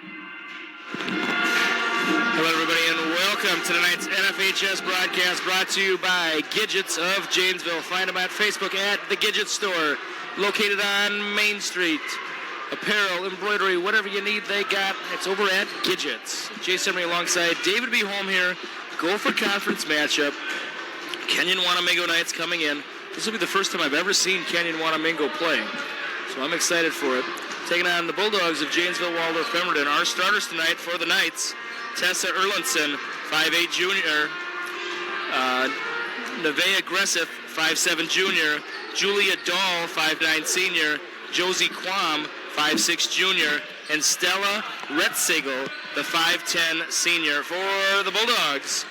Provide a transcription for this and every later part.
Hello, everybody, and welcome to tonight's NFHS broadcast brought to you by Gidgets of Janesville. Find them at Facebook at The Gidget Store, located on Main Street. Apparel, embroidery, whatever you need, they got. It's over at Gidgets. Jason Emery alongside David B. Holm here. Gopher Conference matchup. Kenyon Wanamingo Knights coming in. This will be the first time I've ever seen Kenyon Wanamingo play, so I'm excited for it. Taking on the Bulldogs of Janesville, Waldorf, Pemberton. Our starters tonight for the Knights: Tessa Erlandson, 5'8" junior. Nevaeh Gresseth, 5'7" junior. Julia Dahl, 5'9" senior. Josie Quam, 5'6" junior. And Stella Retzigel, the 5'10" senior. For the Bulldogs,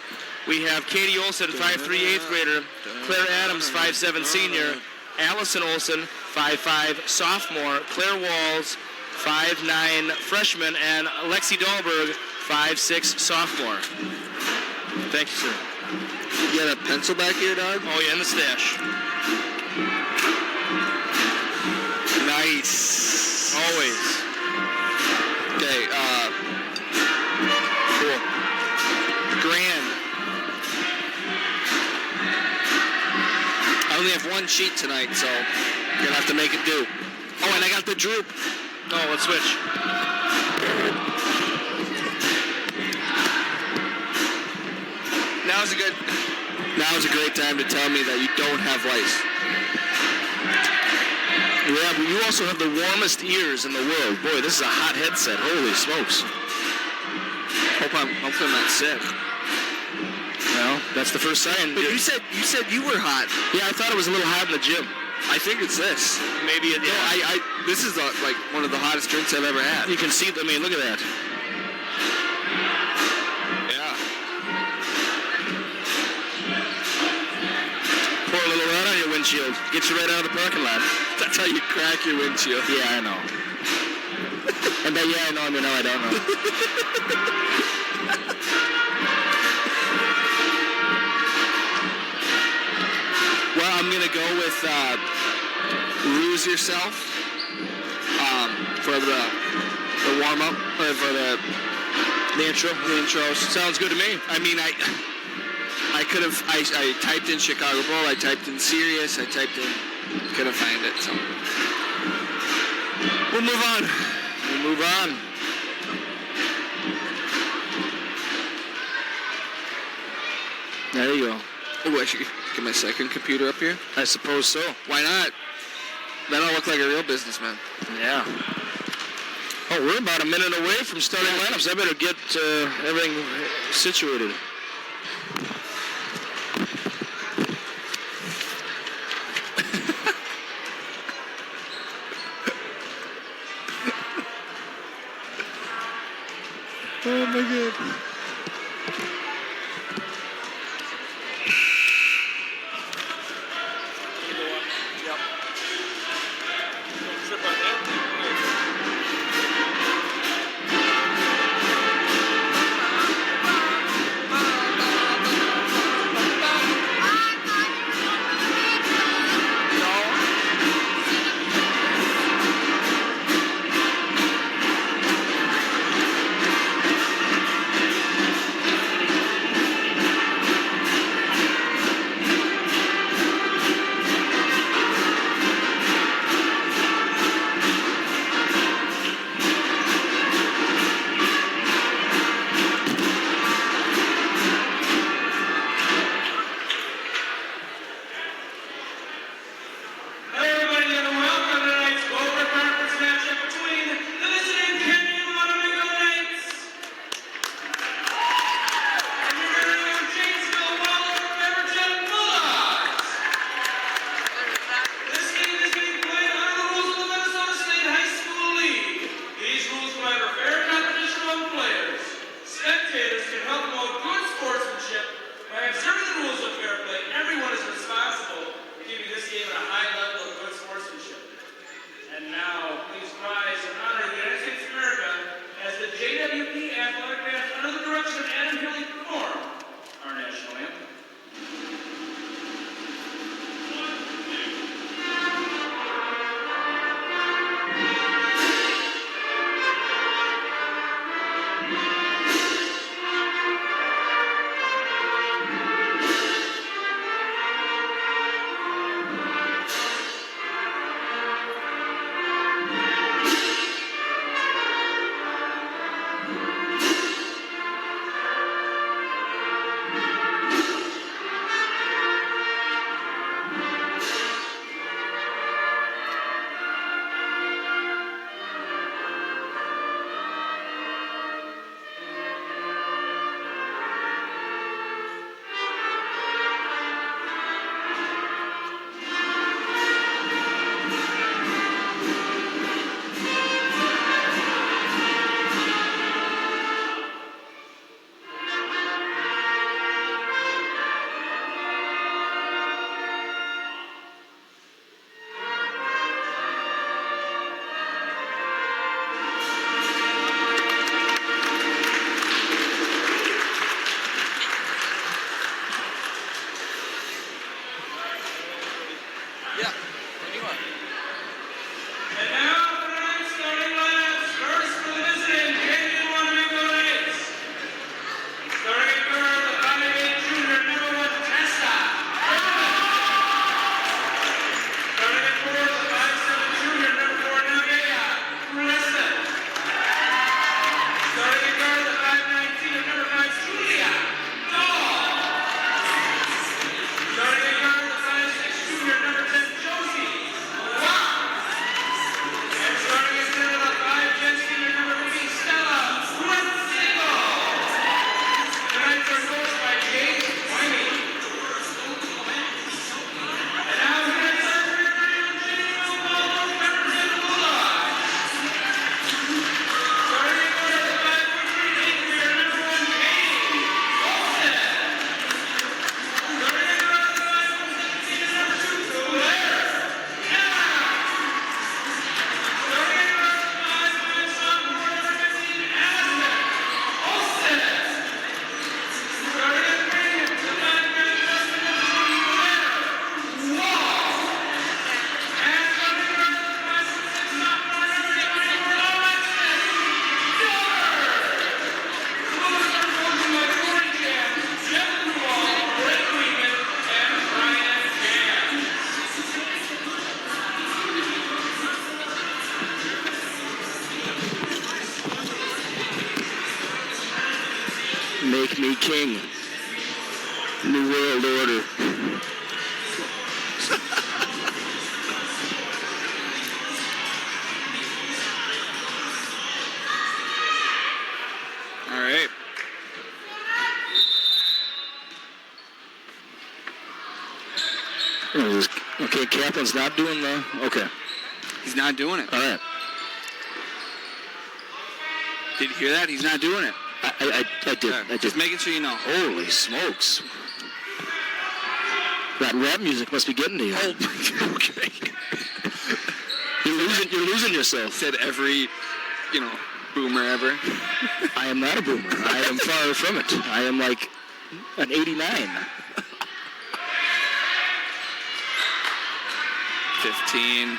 we have Katie Olson, 5'3", 8th grader. Claire Adams, 5'7", senior. Allison Olson, 5'5", sophomore. Claire Walls, 5'9", freshman. And Lexi Dahlberg, 5'6", sophomore. Thank you, sir. You got a pencil back here, dog? Oh, yeah, in the stash. Nice. Always. Okay, Cool. grand. I only have one sheet tonight, so you're gonna have to make it do. Oh, and I got the droop. Oh, let's switch. Now's a great time to tell me that you don't have lice. Yeah, but you also have the warmest ears in the world. Boy, this is a hot headset. Holy smokes. Hopefully I'm not sick. Well, that's the first sign. But you said you were hot. Yeah, I thought it was a little hot in the gym. I think it's this. Maybe it. Yeah. This is like one of the hottest drinks I've ever had. You can see. I mean, look at that. Yeah. Pour a little red on your windshield. Get you right out of the parking lot. That's how you crack your windshield. Yeah, I know. And by yeah, I know, I mean, no, I don't know. Well, I'm going to go with Lose Yourself for the warm-up, or for the intro. The intro. Sounds good to me. I mean, I typed in Chicago Bull, I typed in Sirius, couldn't find it, so. We'll move on. There you go. Oh, I should get my second computer up here? I suppose so. Why not? Then I'll look like a real businessman. Yeah. Oh, we're about a minute away from starting lineups. I better get everything situated. Oh my God. JWP athletic band under the direction of Adam Hilly perform our national anthem. Make me king. New world order. All right. Okay, Kaplan's not doing the... Okay. He's not doing it. All right. Did you hear that? He's not doing it. I did. Okay. I did. Just making sure you know. Holy smokes. That rap music must be getting to you. Oh, okay. You're losing yourself. Said every, boomer ever. I am not a boomer. I am far from it. I am like an 89. 15.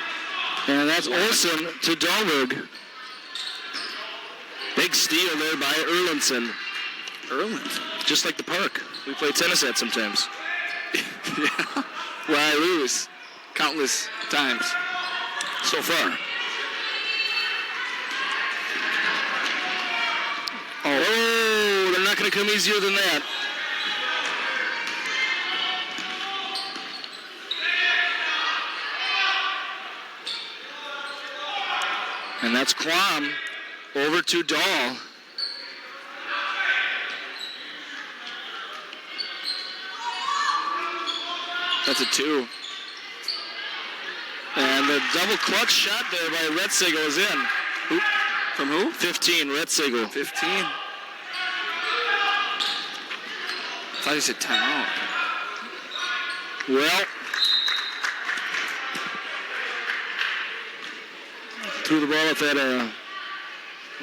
And that's Olsen to Dahlberg. Big steal there by Erlandson. Erlandson? Just like the park. We play tennis at sometimes. Yeah. Where I lose countless times. So far. Oh, they're not going to come easier than that. And that's Quam over to Dahl. That's a 2. And the double clutch shot there by Retzigel is in. From who? 15, Retzigel. 15. I thought he said timeout. Well, threw the ball at that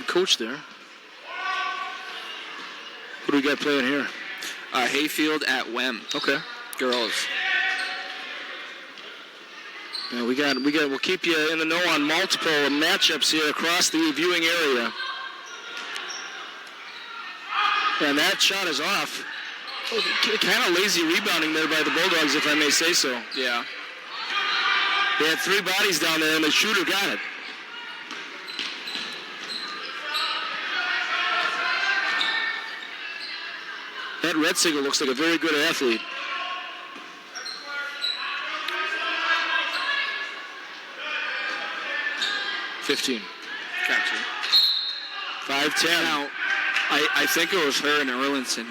coach there. What do we got playing here? Hayfield at Wem. Okay. Girls. Yeah, we'll keep you in the know on multiple matchups here across the viewing area. And that shot is off. Kind of lazy rebounding there by the Bulldogs, if I may say so. Yeah. They had 3 bodies down there, and the shooter got it. That Retzigel looks like a very good athlete. $15. Gotcha. 5-10. Now, I think it was her and Erlandson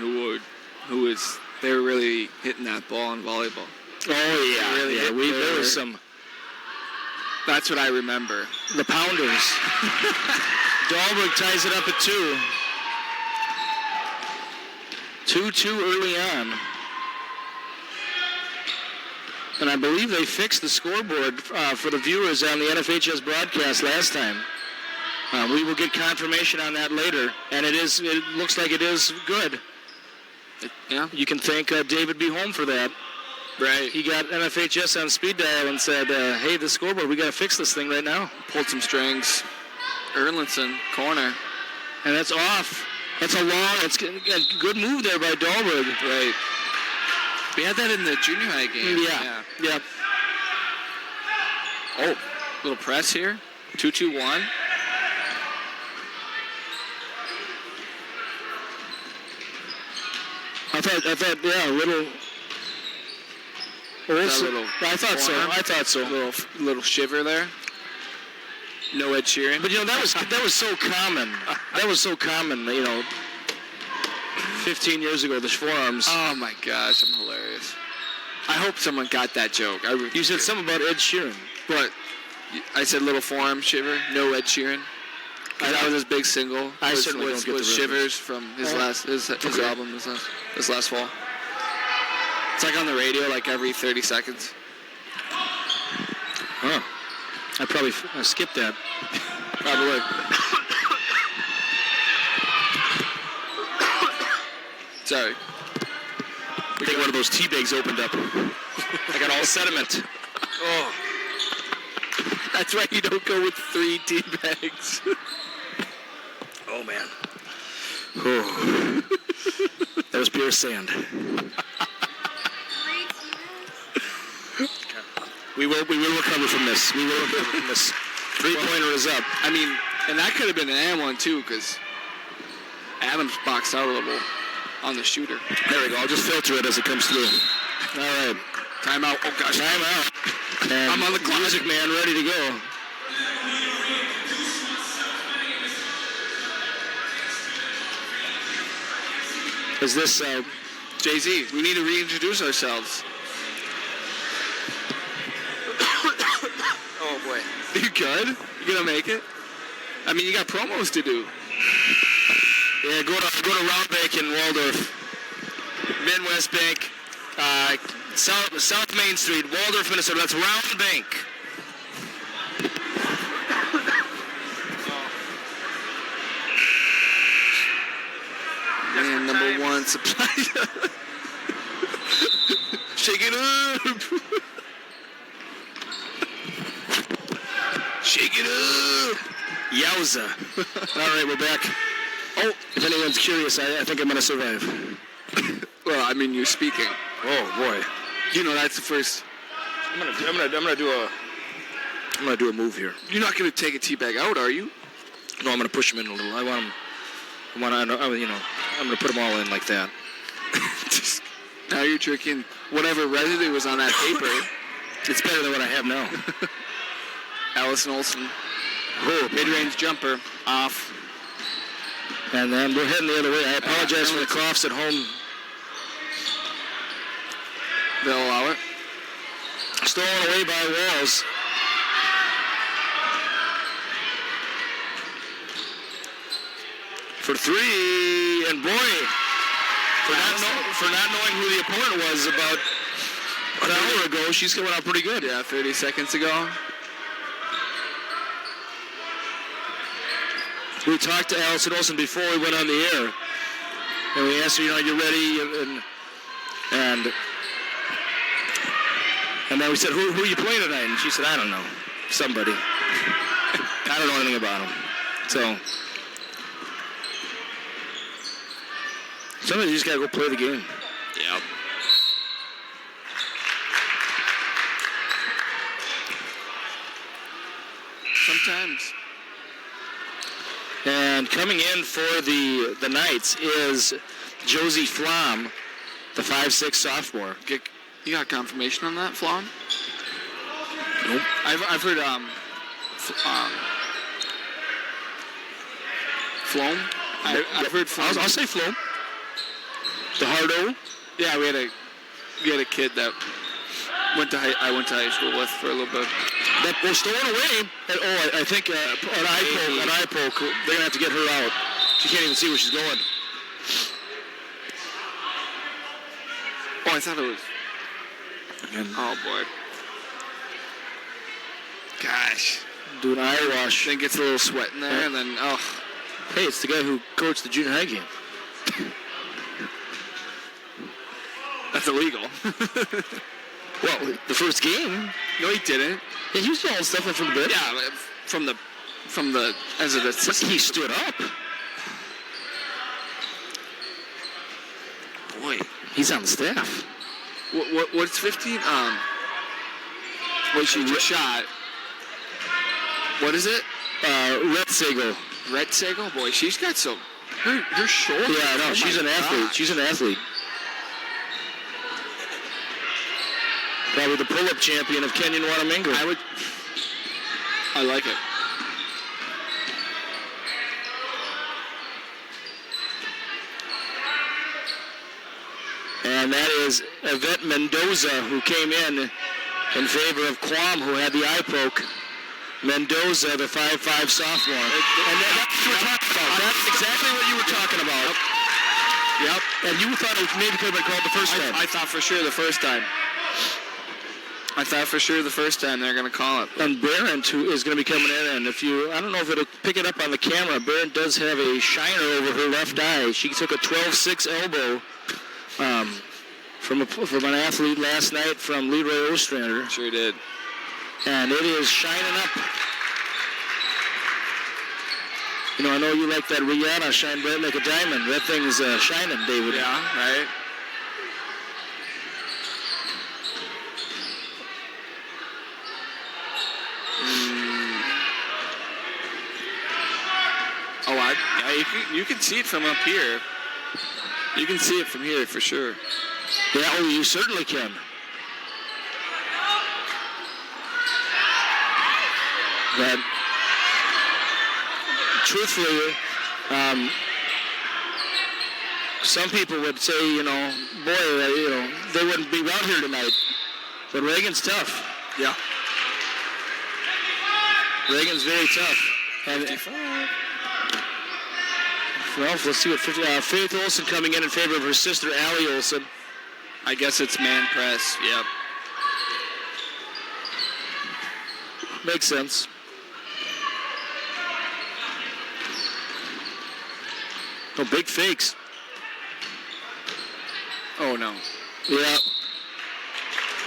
they were really hitting that ball in volleyball. Oh, yeah. Really yeah. There was some... That's what I remember. The Pounders. Dahlberg ties it up at 2. 2-2 early on. And I believe they fixed the scoreboard for the viewers on the NFHS broadcast last time. We will get confirmation on that later, and it looks like it is good. Yeah. You can thank David B. Holm for that. Right. He got NFHS on speed dial and said, hey, the scoreboard, we got to fix this thing right now. Pulled some strings. Erlandson, corner. And that's off. That's it's a good move there by Dahlberg. Right. We had that in the junior high game. Yeah. Oh, little press here. 2-2-1. I thought, yeah, a little. I thought so. Little shiver there. No Ed Sheeran. But that was so common. That was so common. 15 years ago, the forearms. Oh my gosh, I'm hilarious. I hope someone got that joke. You said something about Ed Sheeran. But I said little forearm shiver. No Ed Sheeran. That was his big single. I certainly don't get the Shivers from his his album this last fall. It's like on the radio like every 30 seconds. Huh. I probably skipped that. Probably. Sorry. I think one of those tea bags opened up. I got all sediment. Oh. That's why you don't go with 3 tea bags. Oh, man. Oh. That was pure sand. We will recover from this. 3-pointer is up. I mean, and that could have been an and one too, because Adams boxed out a little. on the shooter. There we go. I'll just filter it as it comes through. All right. Timeout. Oh, gosh. Timeout. And I'm on the clock. Music man ready to go. Is this... Jay-Z, we need to reintroduce ourselves. Oh, boy. You good? You gonna make it? I mean, you got promos to do. Yeah, go to Round Bank in Waldorf. Midwest Bank, South Main Street, Waldorf, Minnesota. That's Round Bank. Man, number one supply. Shake it up. Shake it up. Yowza. All right, we're back. Oh, if anyone's curious, I think I'm going to survive. Well, I mean, you're speaking. Oh, boy. You know, that's the first. I'm gonna do a move here. You're not gonna take a teabag out, are you? No, I'm gonna push him in a little. I'm gonna put them all in like that. Now you're drinking whatever residue was on that paper. It's better than what I have now. Allison Olsen. Oh, Mid-range jumper off. And then we're heading the other way. I apologize for the coughs at home. They'll allow it. Stolen away by Walls. For three, and boy, for not knowing who the opponent was about an hour ago, she's coming out pretty good. Yeah, 30 seconds ago. We talked to Allison Olsen before we went on the air, and we asked her, you ready? And then we said, who are you playing tonight? And she said, I don't know. Somebody. I don't know anything about him. So, sometimes you just got to go play the game. Yep. Sometimes. And coming in for the Knights is Josie Flom, the 5'6" sophomore. You got confirmation on that, Flom? Nope. I've heard Flom. I've heard Flom. I'll say Flom. The Hardo. Yeah, we had a kid that I went to high school with for a little bit. That was stolen away. I think an eye poke. They're gonna have to get her out. She can't even see where she's going. Oh, I thought it was. Oh boy. Gosh. Do an eye wash. Then gets a little sweat in there, and then Hey, it's the guy who coached the junior high game. That's illegal. Well, the first game. No, he didn't. Yeah, he was yelling stuff in from the bit. Yeah, from the as an assistant. He stood up. Boy, he's on the staff. What's 15? She just shot. What is it? Retsegel. Retsegel? Boy, she's got some. Her shoulder. Yeah, no, oh she's an athlete. God. She's an athlete. Probably the pull-up champion of Kenyon, Wanamingo. I like it. And that is Yvette Mendoza, who came in favor of Quam, who had the eye poke. Mendoza, the 5'5" sophomore. And that's what you were talking about. That's exactly what you were talking about. Yep. And you thought it maybe could have been called the first time. I thought for sure the first time. They're going to call it. And Barron, who is going to be coming in, and I don't know if it'll pick it up on the camera, Barron does have a shiner over her left eye. She took a 12-6 elbow from an athlete last night from Leroy Ostrander. Sure did. And it is shining up. I know you like that Rihanna shine bright like a diamond. That thing's shining, David. Yeah, right. Oh, you can see it from up here. You can see it from here for sure. Yeah, oh, you certainly can. But truthfully, some people would say, boy, they wouldn't be out here tonight. But Reagan's tough. Yeah. Reagan's very tough. And 55. well, let's see what Faith Olson coming in favor of her sister Allie Olson. I guess it's man press. Yep. Makes sense. Oh, big fakes. Oh, no. Yeah.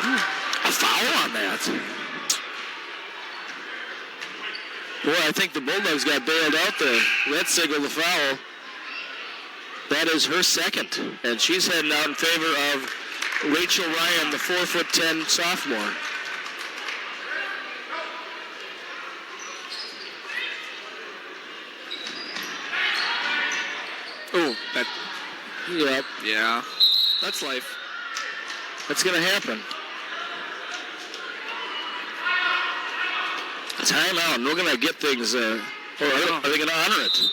A foul on that. Boy, I think the Bulldogs got bailed out there. Red signal the foul. That is her second. And she's heading out in favor of Rachel Ryan, the 4'10" sophomore. Oh, that. Yep. Yeah. That's life. That's going to happen. Timeout. We're going to get things. Or are they going to honor it?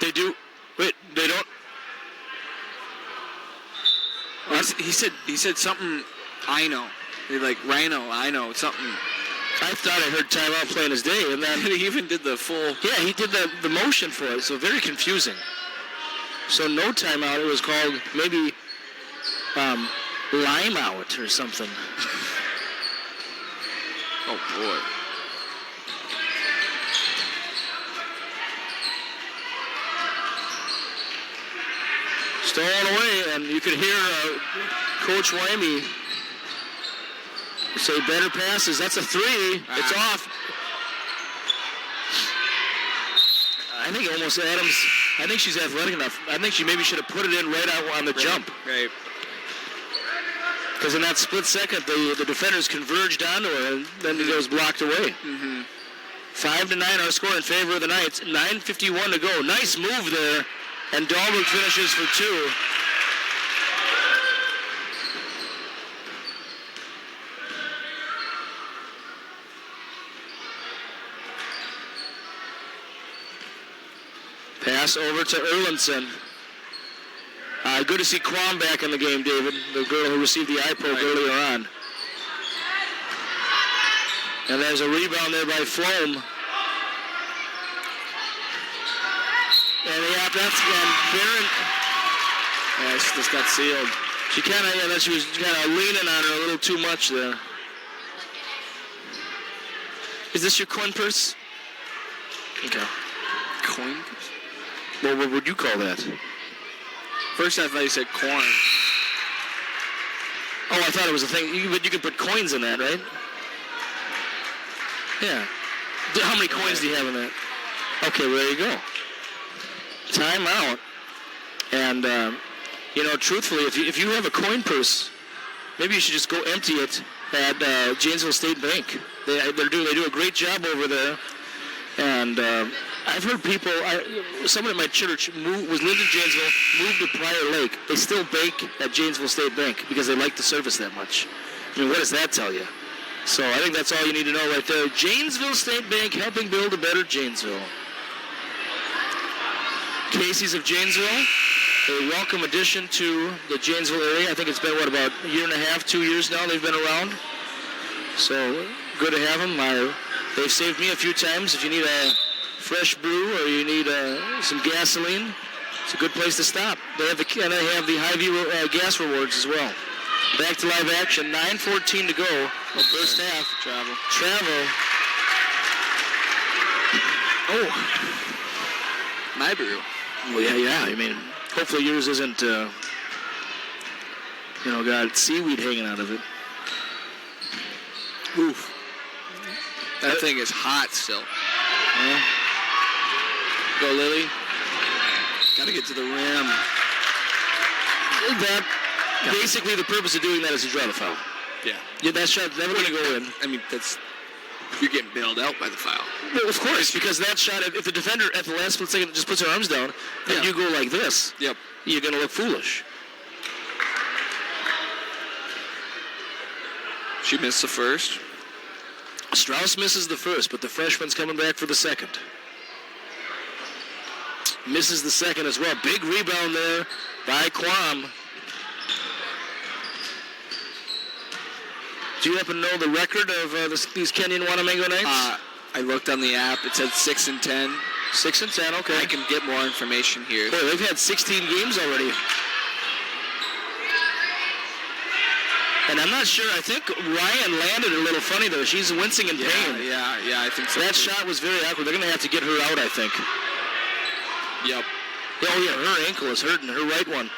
They do. Wait, they don't. He said something. I know. They're like Rhino. I know something. I thought I heard timeout playing his day, and then He even did the full. yeah, he did the motion for it. So very confusing. So no timeout. It was called maybe lime out or something. Oh boy. Stolen away, and you could hear Coach Wymie say better passes. That's a three. It's off. I think almost Adams. I think she's athletic enough. I think she maybe should have put it in right out on the jump. Right. Because in that split second, the defenders converged onto her, and then it was blocked away. 5-9 our score in favor of the Knights. 9:51 to go. Nice move there, and Dahlberg finishes for two. Pass over to Erlinson. Good to see Quam back in the game, David, the girl who received the eye poke earlier on. And there's a rebound there by Flom. And yeah, that's Barron. Yeah, she just got sealed. She she was kind of leaning on her a little too much there. Is this your coin purse? Okay. Coin? Well, what would you call that? First I thought you said corn. Oh, I thought it was a thing. But you could put coins in that, right? Yeah. How many coins do you have in that? Okay, well, there you go. Time out. And, truthfully, if you have a coin purse, maybe you should just go empty it at Janesville State Bank. They do a great job over there. And I've heard people, someone at my church lived in Janesville, moved to Prior Lake. They still bank at Janesville State Bank because they like the service that much. I mean, what does that tell you? So I think that's all you need to know right there. Janesville State Bank helping build a better Janesville. Casey's of Janesville, a welcome addition to the Janesville area. I think it's been, about a year and a half, 2 years now they've been around. So good to have them. They've saved me a few times. If you need a fresh brew or you need some gasoline, it's a good place to stop. They have the Highview gas rewards as well. Back to live action. 9:14 to go. First half. Travel. Oh. My brew. Well, yeah. I mean, hopefully yours isn't, got seaweed hanging out of it. Oof. That thing is hot still. Yeah. Go, Lily. Got to get to the rim. Basically, the purpose of doing that is to draw the foul. Yeah. Yeah, that shot never going to go in. I mean, that's You're getting bailed out by the foul. Well, of course, because that shot, if the defender at the last split second just puts her arms down, and you go like this, Yep. you're going to look foolish. She missed the first. Strauss misses the first, but the freshman's coming back for the second. Misses the second as well. Big rebound there by Quam. Do you happen to know the record of these Kenyon Wanamingo nights? I looked on the app. It said 6-10. 6-10, okay. I can get more information here. Boy, they've had 16 games already. And I'm not sure. I think Ryan landed a little funny, though. She's wincing in pain. Yeah, I think so. That shot was very awkward. They're going to have to get her out, I think. Yep. Oh, yeah, her ankle is hurting, her right one.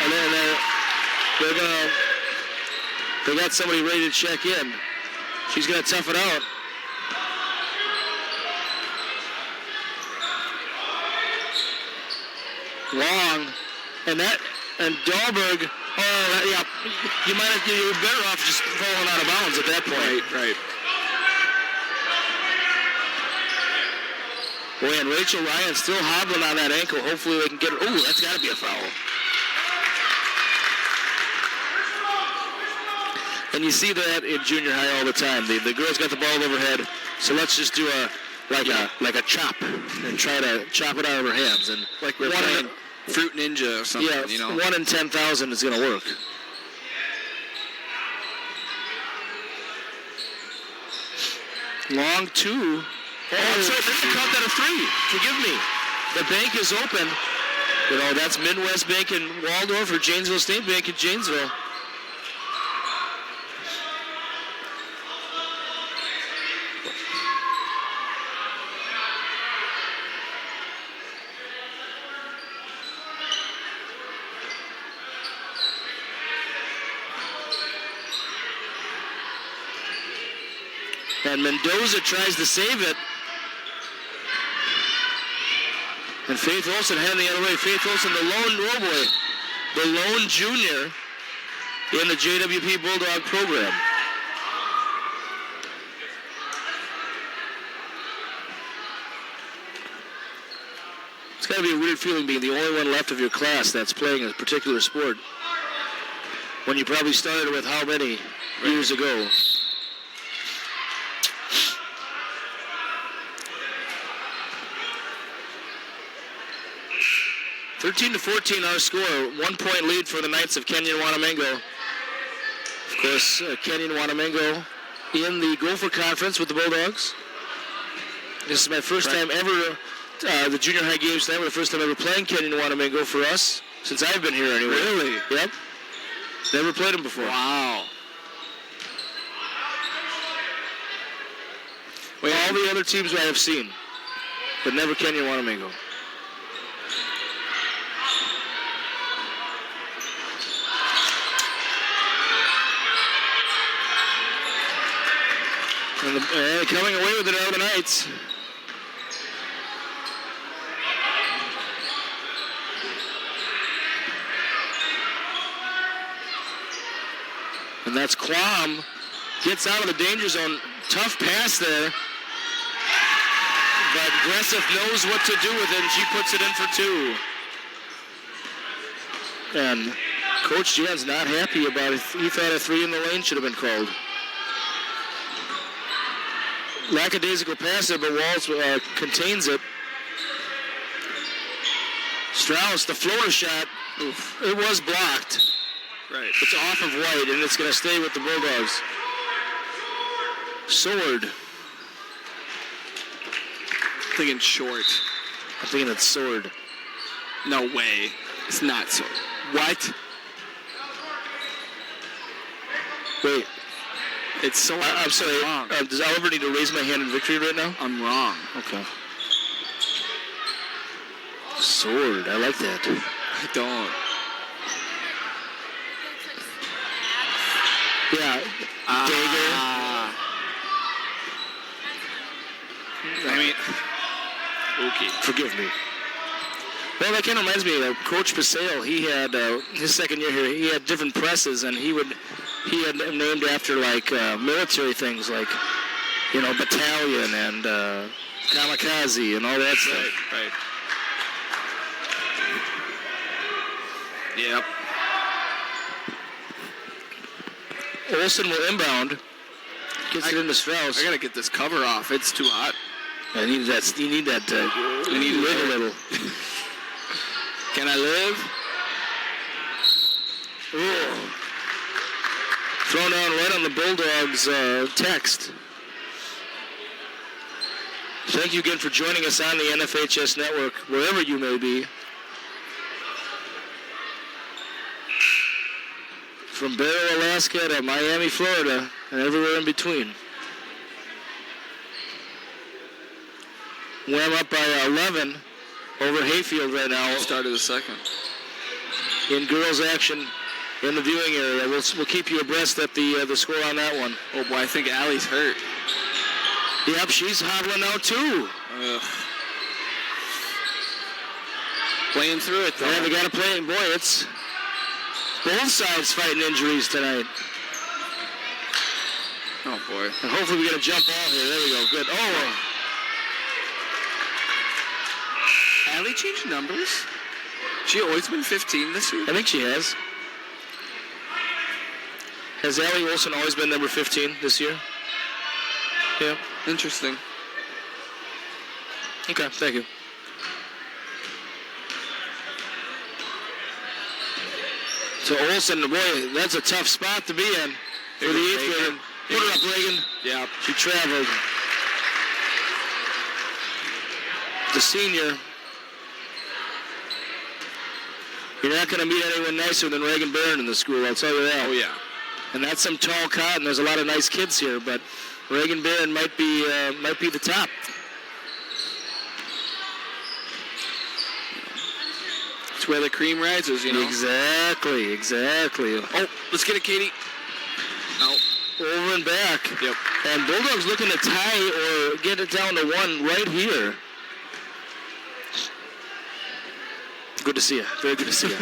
And then they got somebody ready to check in. She's going to tough it out. Long. And Dahlberg, you're better off just falling out of bounds at that point. Right. Boy, and Rachel Ryan still hobbling on that ankle. Hopefully they can get her. Oh, that's got to be a foul. And you see that in junior high all the time. The girls got the ball overhead, so let's just do a chop and try to chop it out of her hands. And Like we're playing Fruit Ninja or something, yeah, 1 in 10,000 is going to work. Long two. Oh, I'm sorry, they caught that a three. Forgive me. The bank is open. You know, that's Midwest Bank in Waldorf or Janesville State Bank in Janesville. And Mendoza tries to save it. And Faith Olson heading the other way. Faith Olson, the lone junior in the JWP Bulldog program. It's got to be a weird feeling being the only one left of your class that's playing a particular sport when you probably started with how many years ago? 13-14 our score. 1 point lead for the Knights of Kenyon Wanamingo. Of course, Kenyon Wanamingo in the Gopher Conference with the Bulldogs. This is my first time ever, the junior high games tonight were the first time ever playing Kenyon Wanamingo for us, since I've been here anyway. Really? Yep. Never played them before. Wow. All the other teams I have seen, but never Kenyon Wanamingo. And coming away with it are the Knights. And that's Quam. Gets out of the danger zone. Tough pass there. But Gressiff knows what to do with it, and she puts it in for two. And Coach Jan's not happy about it. He thought a three in the lane should have been called. Lackadaisical pass there, but Walls contains it. Strauss, the floater shot, it was blocked. Right. It's off of White, and it's going to stay with the Bulldogs. Sword. I'm thinking short. I'm thinking it's sword. No way. It's not sword. What? Wait. It's sword. I'm sorry. Wrong. Does Oliver need to raise my hand in victory right now? I'm wrong. Okay. Sword. I like that. I don't. Yeah. Dagger. I mean, okay. Forgive me. Well, that kind of reminds me of Coach Pasale. He had, his second year here, he had different presses, and he would he had named after like military things like, battalion and kamikaze and all that stuff. Right. Yep. Olsen will inbound. Gets it into Strauss. I gotta get this cover off. It's too hot. You need that. You need to live a little. Can I live? Ooh. Thrown down right on the Bulldogs text. Thank you again for joining us on the NFHS network, wherever you may be. From Barrow, Alaska to Miami, Florida, and everywhere in between. Wham up by 11 over Hayfield right now. Start of the second. In girls action in the viewing area. We'll keep you abreast at the score on that one. Oh boy, I think Allie's hurt. Yep, she's hobbling out too. Playing through it though. Yeah, they got to play it. Boy, it's both sides fighting injuries tonight. Oh boy. And hopefully we get a jump ball here. There we go. Good. Oh. Allie changed numbers? She always been 15 this year? I think she has. Has Allie Olsen always been number 15 this year? Yeah. Interesting. Okay, thank you. So Olsen, boy, that's a tough spot to be in for the 8th grade. Put her up, Reagan. Yeah. She traveled. The senior. You're not going to meet anyone nicer than Reagan Barron in the school, I'll tell you that. Oh, yeah. And that's some tall cotton. There's a lot of nice kids here, but Reagan Barron might be the top. It's where the cream rises, you know. Exactly. Oh, let's get it, Katie. No. Over and back. Yep. And Bulldogs looking to tie or get it down to 1 right here. Good to see you. Very good to see you.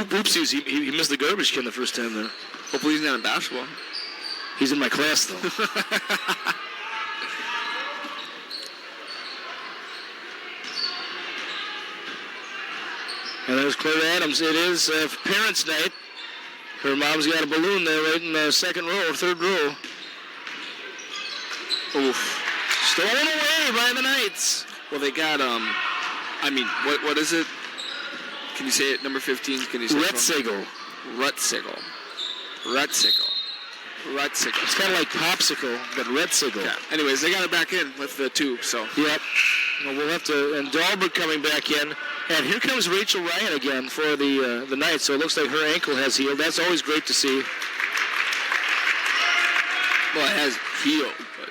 Oopsies. He missed the garbage can the first time there. Hopefully he's not in basketball. He's in my class, though. And there's Claire Adams. It is parents' night. Her mom's got a balloon there right in the second row, third row. Oof. Stolen away by the Knights. Well, they got, what is it? Can you say it? Number 15? Can you say it? Rutsigle. It's kind of like popsicle, but Retsigle. Yeah. Anyways, they got it back in with the 2, so. Yep. Well, we'll have to, and Dahlberg coming back in. And here comes Rachel Ryan again for the Knights. So it looks like her ankle has healed. That's always great to see. Well, it has healed, but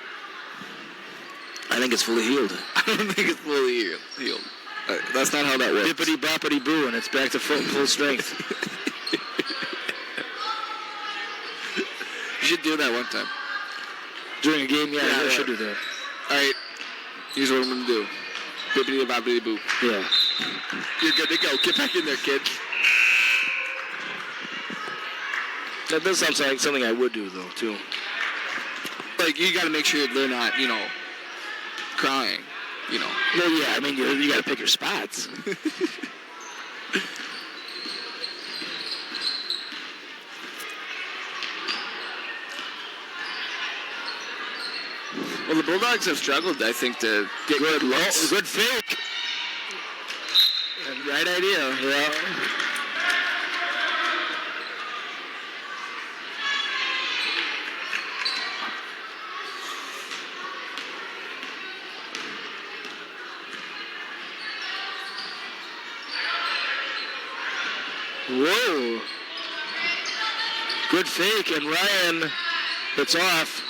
I think it's fully healed. I don't think it's fully healed. That's not how that works. Bippity boppity boo, and it's back to full strength. You should do that one time. During a game, yeah, I should do that. All right, here's what I'm going to do. Bippity boppity boo. Yeah. You're good to go. Get back in there, kid. That does sound like something I would do, though, too. Like, you got to make sure they're not, crying, Well, yeah, I mean, you got to pick your spots. Well, the Bulldogs have struggled, I think, to get good looks. Good fake. Right idea. Yeah. Whoa. Good fake, and Ryan hits off.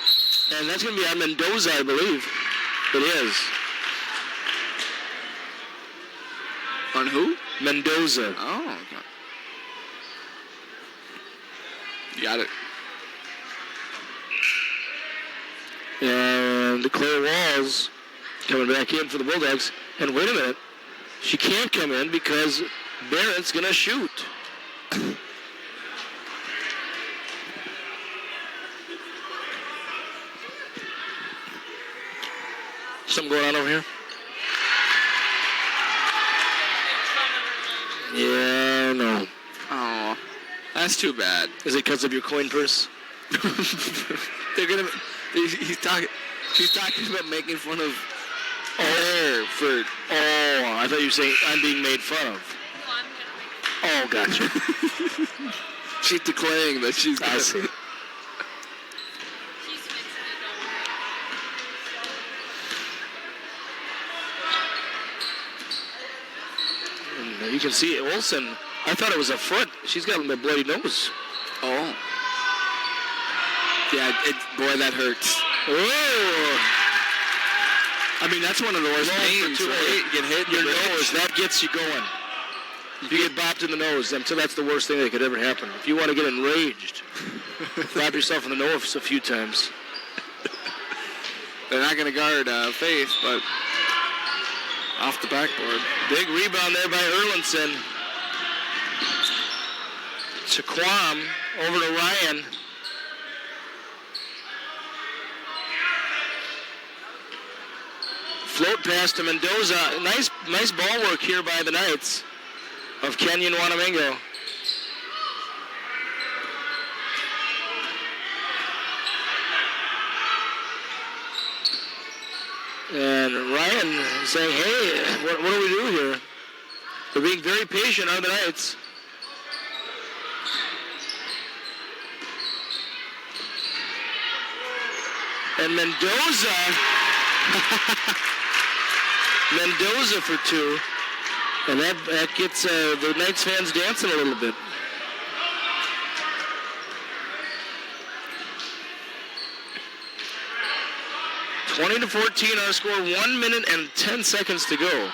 And that's going to be on Mendoza, I believe. It is. On who? Mendoza. Oh, okay. You got it. And Claire Walls coming back in for the Bulldogs. And wait a minute. She can't come in because Barrett's going to shoot. Something going on over here? Yeah, no. Oh, that's too bad. Is it because of your coin purse? They're gonna. She's talking about making fun of her for. Oh, I thought you were saying I'm being made fun of. Oh, gotcha. She's declaring that she's. I see. And you can see Olsen. I thought it was a foot. She's got a bloody nose. Oh. Yeah, boy, that hurts. Oh. I mean, that's one of the worst pains, right? Get hit in your nose. That gets you going. If you get bopped in the nose, that's the worst thing that could ever happen. If you want to get enraged, slap yourself in the nose a few times. They're not going to guard Faith, but off the backboard. Big rebound there by Erlinson. To Quam, over to Ryan. Float pass to Mendoza. Nice ball work here by the Knights of Kenyon Wanamingo. And Ryan saying, hey, what do we do here? They're being very patient on the Knights. And Mendoza for two. And that gets the Knights fans dancing a little bit. (20-14) our score, 1 minute and 10 seconds to go.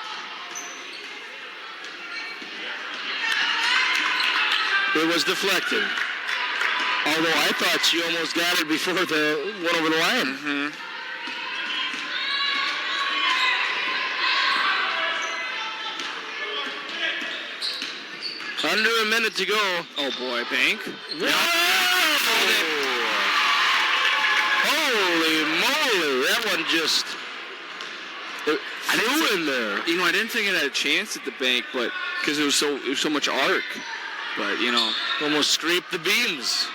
It was deflected. Although I thought she almost got it before the went over the line. Mm-hmm. Under a minute to go. Oh boy, Bank. Whoa! Holy moly! That one just flew in there. You know, I didn't think it had a chance at the Bank, but because it was so much arc. But you know, almost scraped the beams.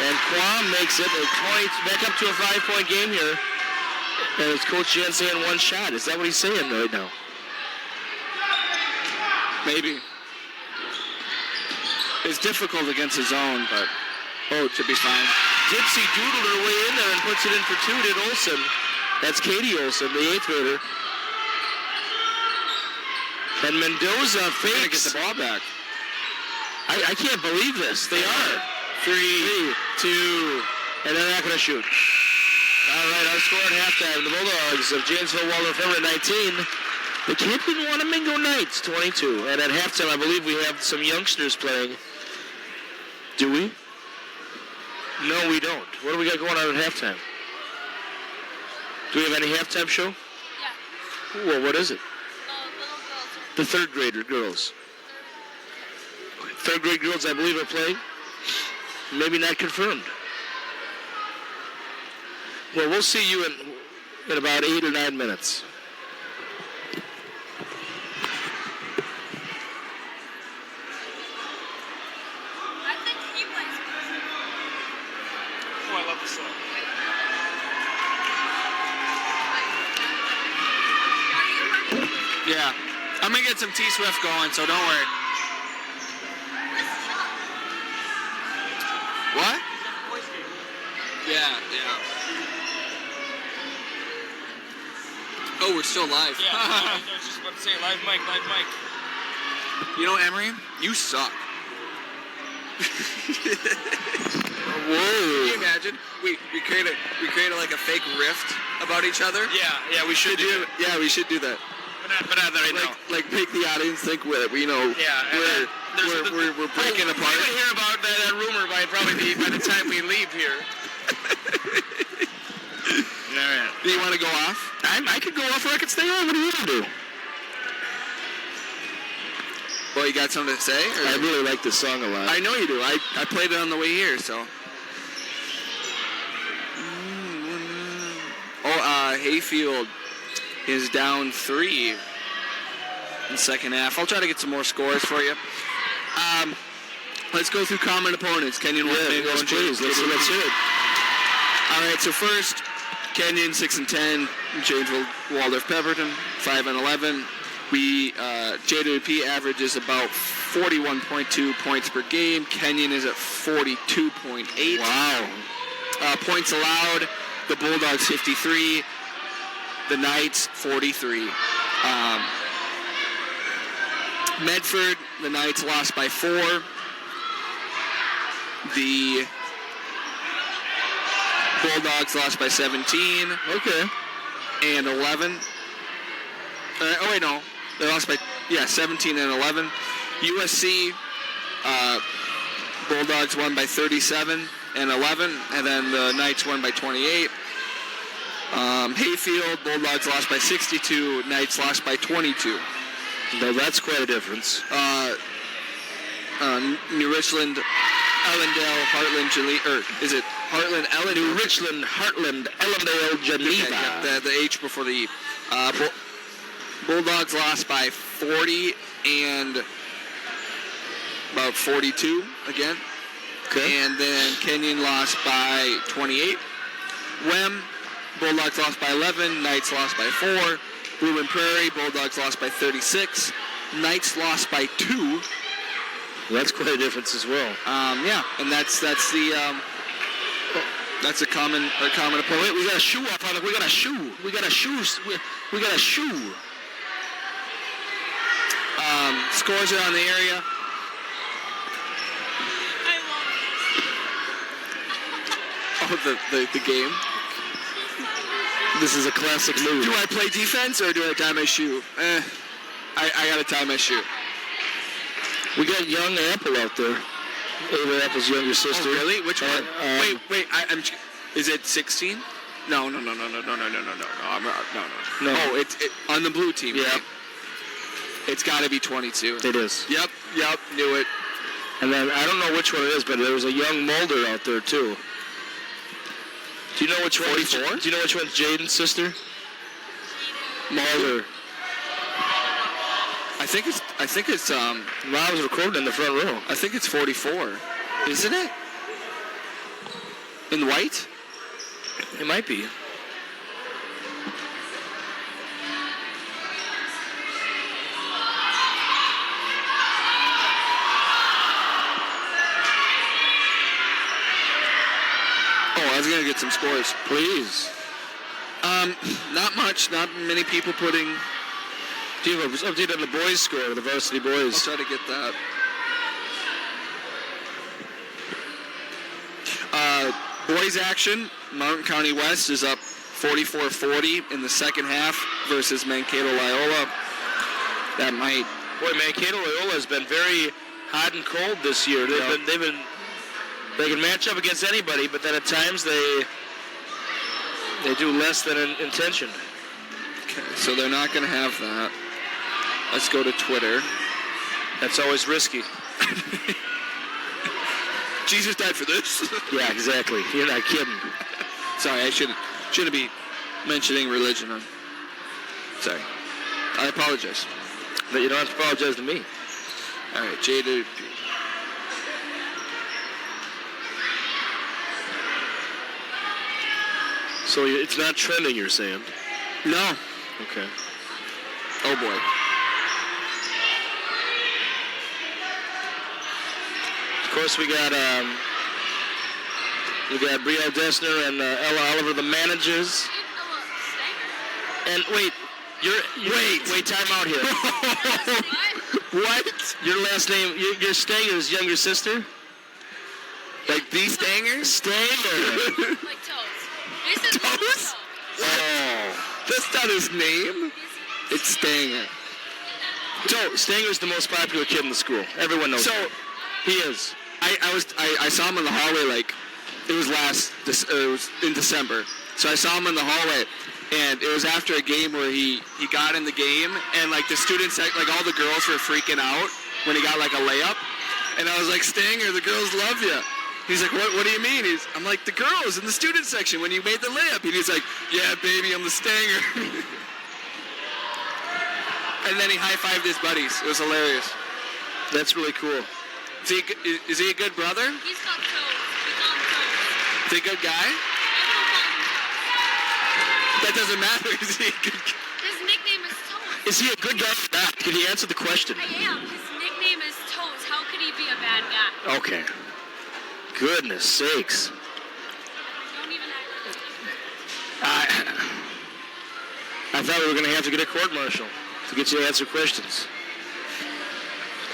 And Quam makes it back up to a 5-point game here. And it's Coach Jan saying one shot. Is that what he's saying right now? Maybe. It's difficult against his own, but it should be fine. Dipsy doodled her way in there and puts it in for two, did Olsen. That's Katie Olsen, the 8th grader. And Mendoza fakes. Get the ball back. I can't believe this. They are. 3, 2, and they're not going to shoot. All right, our score at halftime. The Bulldogs of Janesville Waldorf Everett 19. The Kenyon Wanamingo Knights 22. And at halftime, I believe we have some youngsters playing. Do we? No, we don't. What do we got going on at halftime? Do we have any halftime show? Yeah. Well, what is it? Little girls. The third grader girls. Third grade girls, I believe, are playing. Maybe not confirmed. Well, we'll see you in about 8 or 9 minutes. I think he plays. Oh, I love this song. Yeah. I'm going to get some T-Swift going, so don't worry. What? Yeah. Oh, we're still live. Yeah, I was just about to say live mic. You know, Emery, you suck. Whoa. Can you imagine? We created like a fake rift about each other. Yeah, we should do it. Yeah, we should do that. But not right now. Like make the audience think we're breaking apart. We're gonna hear about that rumor by the time we leave here. All right. Do you want to go off? I could go off or I could stay on. What do you want to do? Well, you got something to say? Or? I really like this song a lot. I know you do. I played it on the way here, so. Hayfield is down 3 in the second half. I'll try to get some more scores for you. Let's go through common opponents. Kenyon, Yes, please. Let's hear it. All right, so first, Kenyon 6-10, Janesville Waldorf Pepperton 5-11. JWP averages about 41.2 points per game. Kenyon is at 42.8. Wow. Points allowed, the Bulldogs 53, the Knights 43. Medford, the Knights lost by 4. The Bulldogs lost by 17. Okay. And 11. They lost by 17 and 11. USC, Bulldogs won by 37 and 11, and then the Knights won by 28. Hayfield, Bulldogs lost by 62, Knights lost by 22. No, that's quite a difference. New Richland, Ellendale, Heartland, is it Heartland, Ellendale? New Richland, Heartland, Ellendale, Geneva. Yeah, the H before the E. Bulldogs lost by 40 and about 42 again. Okay. And then Kenyon lost by 28. Bulldogs lost by 11. Knights lost by 4. Blue and Prairie, Bulldogs lost by 36. Knights lost by 2. That's quite a difference as well. And that's a common opponent. Wait, we got a shoe up on it. We got a shoe. Scores around the area. The game. This is a classic move. Do I play defense or do I tie my shoe? I gotta tie my shoe. We got young Apple out there. Ava Apple's younger sister. Oh, really? Which one? Wait. Is it 16? No. No. Oh, it's on the blue team. Yeah. Right? It's got to be 22. It is. Yep. Knew it. And then I don't know which one it is, but there was a young Mulder out there too. Do you know which one? 44? Do you know which one's Jaden's sister? Mulder. I think it's I was recording in the front row. I think it's 44. Isn't it? In white? It might be. I was going to get some scores. Please. Not much. Not many people putting... Do you have an update on the boys' score, the varsity boys? I'll try to get that. Boys action. Mountain County West is up 44-40 in the second half versus Mankato Loyola. That might... Boy, Mankato Loyola has been very hot and cold this year. They can match up against anybody, but then at times they do less than intention. Okay, so they're not going to have that. Let's go to Twitter. That's always risky. Jesus died for this. Yeah, exactly. You're not kidding. Sorry, I shouldn't be mentioning religion. Sorry. I apologize. But you don't have to apologize to me. All right, JWP. So it's not trending, you're saying? No. Okay. Oh, boy. Of course, we got Brielle Dessner and Ella Oliver, the managers. And wait, wait, time out here. What? Your last name, your Stanger's younger sister? Like the Stanger? Stanger. Like Toes. Toes? Oh, that's not his name. It's Stanger. So Stanger's the most popular kid in the school. Everyone knows. So that. He is. I saw him in the hallway like it was in December. So I saw him in the hallway, and it was after a game where he got in the game, and like the students, like all the girls were freaking out when he got like a layup, and I was like, Stanger, the girls love you. He's like, what do you mean? I'm like, the girls in the student section when you made the layup. And he's like, yeah, baby, I'm the stanger. And then he high-fived his buddies. It was hilarious. That's really cool. Is he a good brother? He's called Toes. We call him Toes. Is he a good guy? Everyone calls him Toes. That doesn't matter. Is he a good guy? His nickname is Toes. Is he a good guy or not? Can he answer the question? I am. His nickname is Toes. How could he be a bad guy? Okay. Goodness sakes. Don't even act. I thought we were going to have to get a court-martial to get you to answer questions.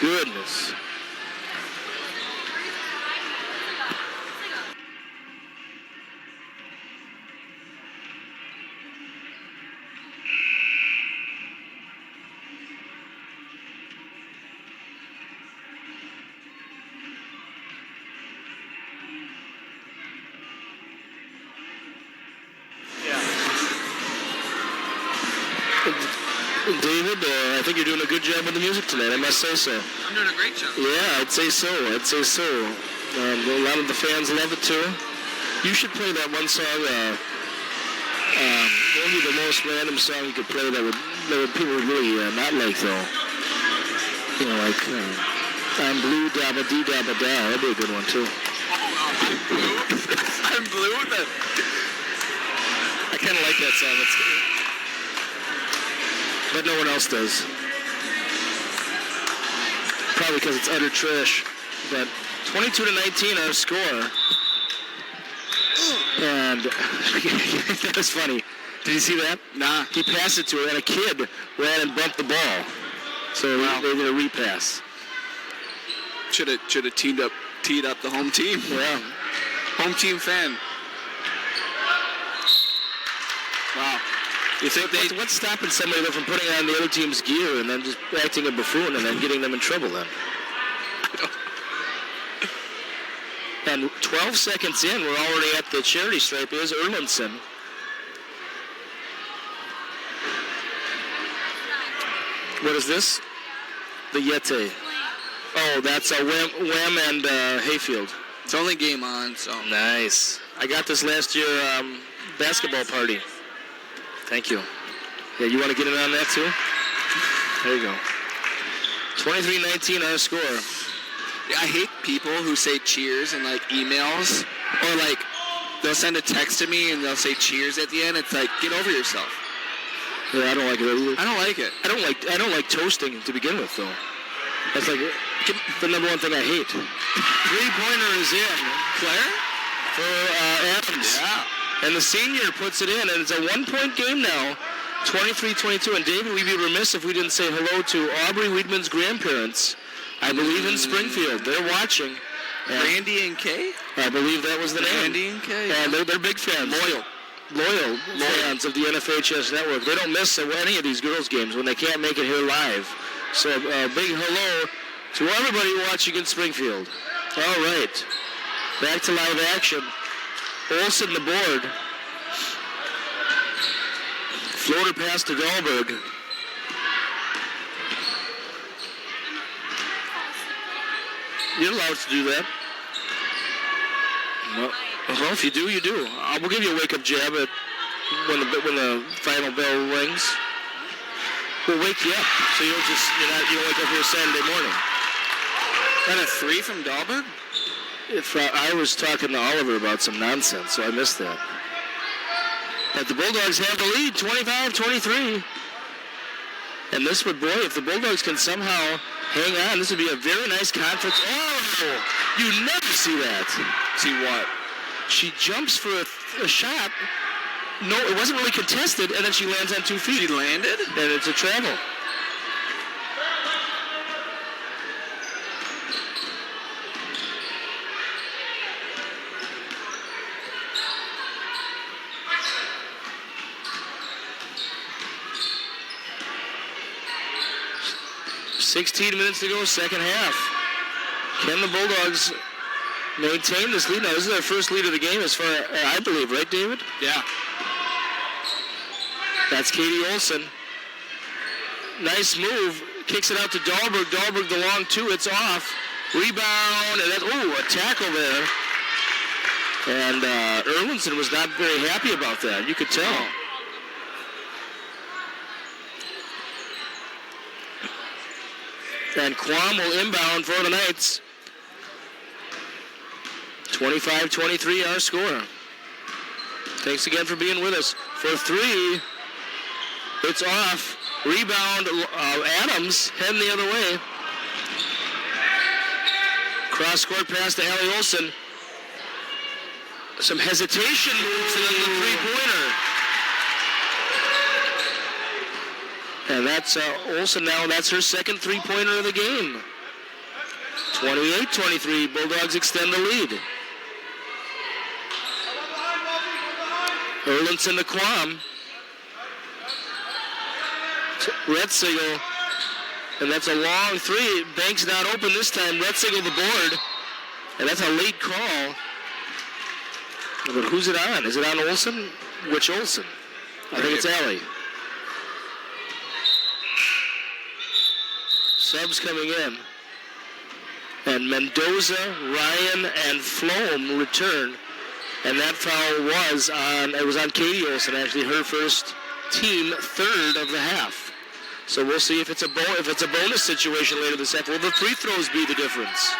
Goodness. David, I think you're doing a good job with the music tonight. I must say so. I'm doing a great job. Yeah, I'd say so. A lot of the fans love it too. You should play that one song. What would be the most random song you could play that would people would really not like though? You know, like I'm blue, dabba dee dabba da. That'd be a good one too. I'm blue. I'm blue. I kind of like that song. But no one else does. Probably because it's utter trash. But 22-19 our score. And that was funny. Did you see that? Nah. He passed it to her, and a kid ran and bumped the ball. So they did a repass. Should have teed up the home team. Yeah. Home team fan. Wow. You think what's stopping somebody from putting on the other team's gear and then just acting a buffoon and then getting them in trouble then? And 12 seconds in, we're already at the charity stripe. Is Erlinson. What is this? The Yeti. Oh, that's a Wham and Hayfield. It's only game on, so. Nice. I got this last year basketball party. Thank you. Yeah, you want to get in on that too? There you go. 23-19 our score. Yeah, I hate people who say cheers in like emails, or like they'll send a text to me and they'll say cheers at the end. It's like, get over yourself. Yeah, I don't like it either. I don't like it. I don't like toasting to begin with though. That's like the number one thing I hate. 3-pointer is in. Claire? For Adams. Yeah. And the senior puts it in, and it's a 1-point game now, 23-22. And David, we'd be remiss if we didn't say hello to Aubrey Weidman's grandparents, I believe in Springfield. They're watching. Randy and Kay? I believe that was the name. Randy and Kay. And they're big fans. Loyal fans of the NFHS network. They don't miss any of these girls' games when they can't make it here live. So a big hello to everybody watching in Springfield. All right. Back to live action. Olsen the board. Floater pass to Dahlberg. You're allowed to do that. Well, if you do, you do. We'll give you a wake-up jab when the final bell rings. We'll wake you up, so you don't wake up here Saturday morning. That a 3 from Dahlberg? I was talking to Oliver about some nonsense, so I missed that. But the Bulldogs have the lead, 25-23. And this would, boy, if the Bulldogs can somehow hang on, this would be a very nice conference. Oh, you never see that. See what? She jumps for a shot. No, it wasn't really contested, and then she lands on 2 feet. She landed? And it's a travel. .16 minutes to go, second half. Can the Bulldogs maintain this lead? Now, this is their first lead of the game as far as I believe, right, David? Yeah. That's Katie Olsen. Nice move. Kicks it out to Dahlberg. Dahlberg the long 2. It's off. Rebound. And a tackle there And Erlinson was not very happy about that. You could tell. And Quam will inbound for the Knights. 25-23 our score. Thanks again for being with us. For three, it's off. Rebound, Adams heading the other way. Cross-court pass to Allie Olsen. Some hesitation moves and then the three-pointer. And that's Olsen now. That's her second three-pointer of the game. 28-23. Bulldogs extend the lead. Erlinson to Quam. Retzigal. And that's a long three. Banks not open this time. Retzigal the board. And that's a late call. But who's it on? Is it on Olsen? Which Olsen? I think it's Allie. Subs coming in. And Mendoza, Ryan, and Flom return. And that foul was on Katie Olsen, actually her first team third of the half. So we'll see if it's a bonus situation later this half. Will the free throws be the difference?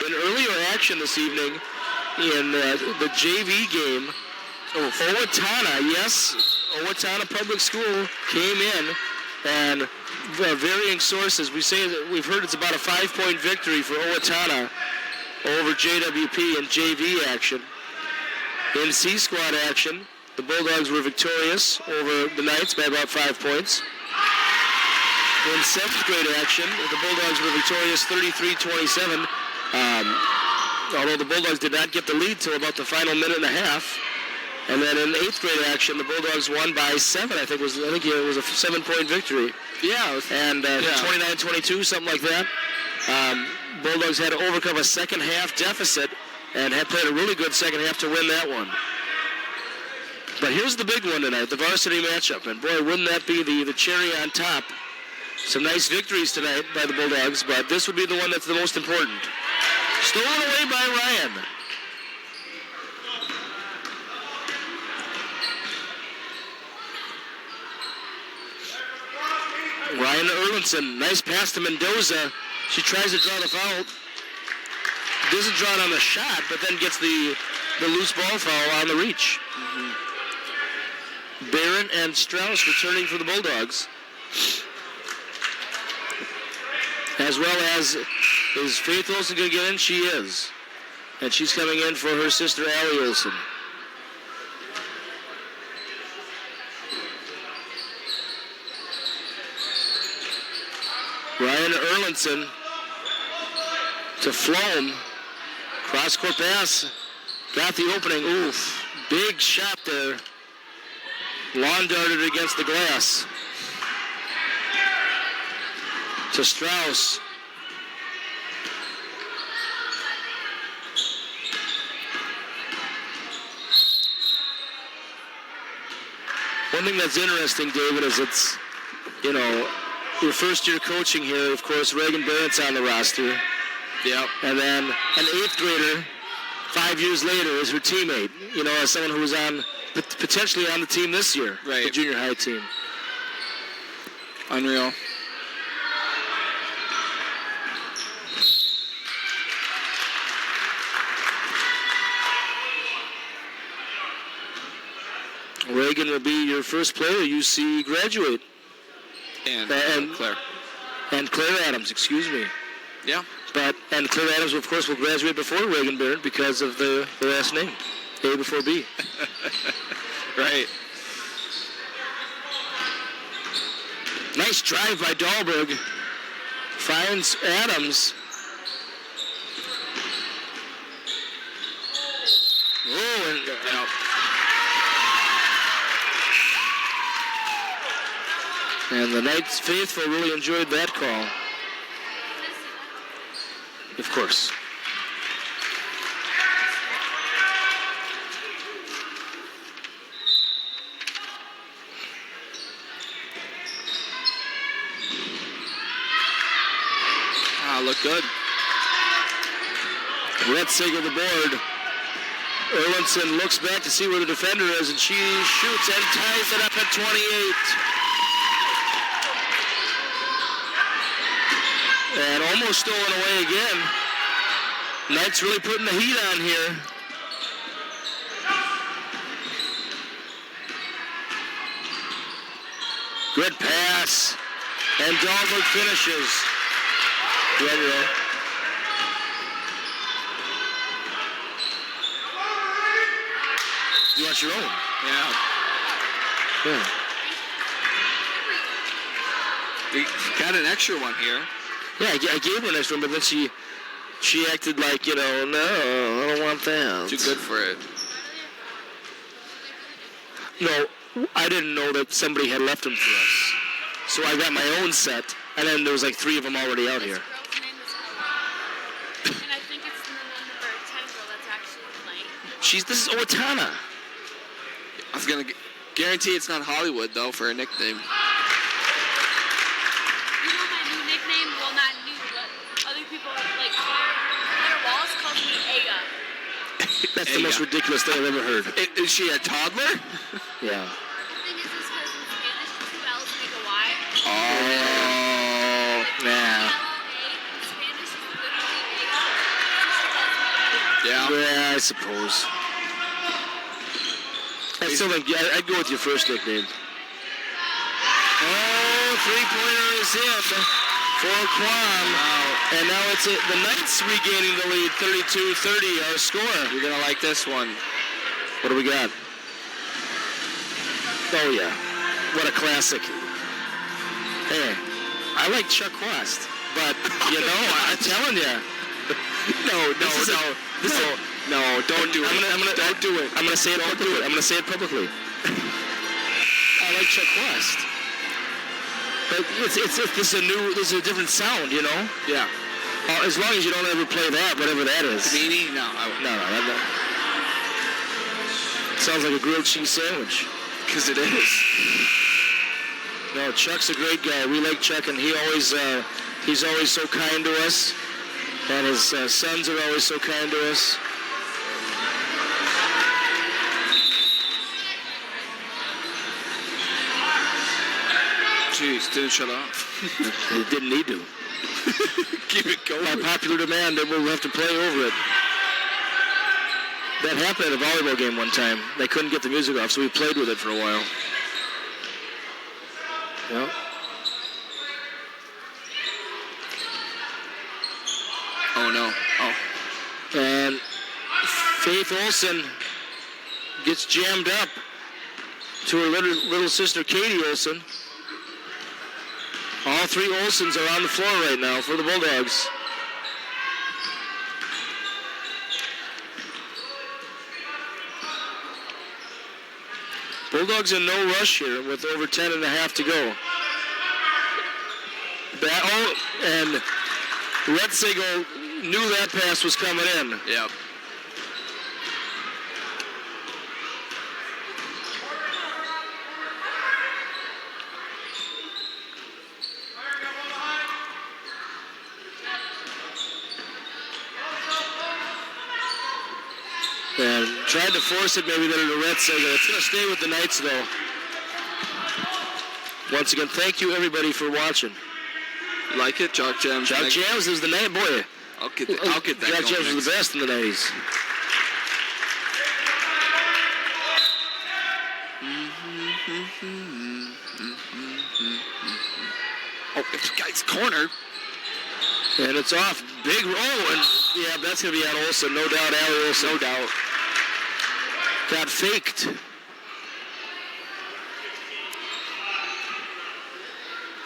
In earlier action this evening in the JV game, Owatonna Public School came in, and varying sources, we've heard it's about a 5-point victory for Owatonna over JWP in JV action. In C-squad action, the Bulldogs were victorious over the Knights by about 5 points. In 7th grade action, the Bulldogs were victorious 33-27. Although the Bulldogs did not get the lead till about the final minute and a half. And then in 8th grade action, the Bulldogs won by 7. I think it was a 7-point victory. Yeah. And 29-22, something like that. Bulldogs had to overcome a second half deficit and had played a really good second half to win that one. But here's the big one tonight, the varsity matchup. And boy, wouldn't that be the cherry on top. Some nice victories tonight by the Bulldogs, but this would be the one that's the most important. Stolen away by Ryan. Ryan Erlinson, nice pass to Mendoza. She tries to draw the foul. Doesn't draw it on the shot, but then gets the loose ball foul on the reach. Barron and Strauss returning for the Bulldogs. As well as, is Faith Olsen going to get in? She is. And she's coming in for her sister, Allie Olsen. Ryan Erlinson to Flom. Cross-court pass. Got the opening. Oof. Big shot there. Lawn darted against the glass. To Strauss. One thing that's interesting, David, is it's, your first year coaching here, of course, Reagan Barrett's on the roster. Yep. And then an 8th grader, 5 years later, is her teammate, as someone who was potentially on the team this year, right, the junior high team. Unreal. Reagan will be your first player you see graduate. And Claire. And Claire Adams, excuse me. Yeah. And Claire Adams, of course, will graduate before Reagan Barrett because of the last name. A before B. Right. Nice drive by Dahlberg. Finds Adams. Oh, and out. And the Knights faithful really enjoyed that call. Of course. Good. Retzig on the board. Erlinson looks back to see where the defender is, and she shoots and ties it up at 28. And almost stolen away again. Knights really putting the heat on here. Good pass. And Dahlberg finishes. Yeah. You want your own? Yeah. Yeah. We got an extra one here. Yeah, I gave her an extra one, but then she acted like, no, I don't want that. Too good for it. No, I didn't know that somebody had left them for us. So I got my own set, and then there was like 3 of them already out here. This girl's name is Ella. And I think it's the number 10 girl that's actually playing. This is Owatonna. I was going to guarantee it's not Hollywood, though, for a nickname. You know my new nickname? Well, not new, but other people, like Claire Walls calls me Aya. That's the most ridiculous thing I've ever heard. Is she a toddler? Yeah. The thing is because in Spanish, 2 L's make a Y. Oh, yeah. L-O-A, in Spanish, is literally A. Yeah. Yeah, I suppose. I still think I'd go with your first nickname. Oh, 3-pointer is in for Kwan. Wow. And now it's the Knights regaining the lead, 32-30, our score. You're going to like this one. What do we got? Oh, yeah. What a classic. Hey, I like Chuck Quast, but, I'm telling you. No, don't do it. Don't do it. I'm gonna say it publicly. I'm gonna say it publicly. I like Chuck West, but this is a different sound, Yeah. As long as you don't ever play that, whatever that is. Meanie? No. No. Sounds like a grilled cheese sandwich. Because it is. No, Chuck's a great guy. We like Chuck, and he's always so kind to us, and his sons are always so kind to us. Jeez, didn't shut off. It didn't need to. Keep it going. By popular demand, we'll have to play over it. That happened at a volleyball game one time. They couldn't get the music off, so we played with it for a while. Yeah. Oh, no. Oh. And Faith Olson gets jammed up to her little sister, Katie Olson. All 3 Olsons are on the floor right now for the Bulldogs. Bulldogs in no rush here with over 10 and a half to go. And Retzig knew that pass was coming in. Yep. And tried to force it maybe there to Retzig. It's going to stay with the Knights, though. Once again, thank you, everybody, for watching. Like it? Jock Jams? Jock Jams is the name, boy. I'll get that Jock going Jams was the best in the 90s. Oh, it's corner. And it's off. Big roll. And yeah, that's going to be on Olsen. No doubt, Allie Olsen. No doubt. Got faked.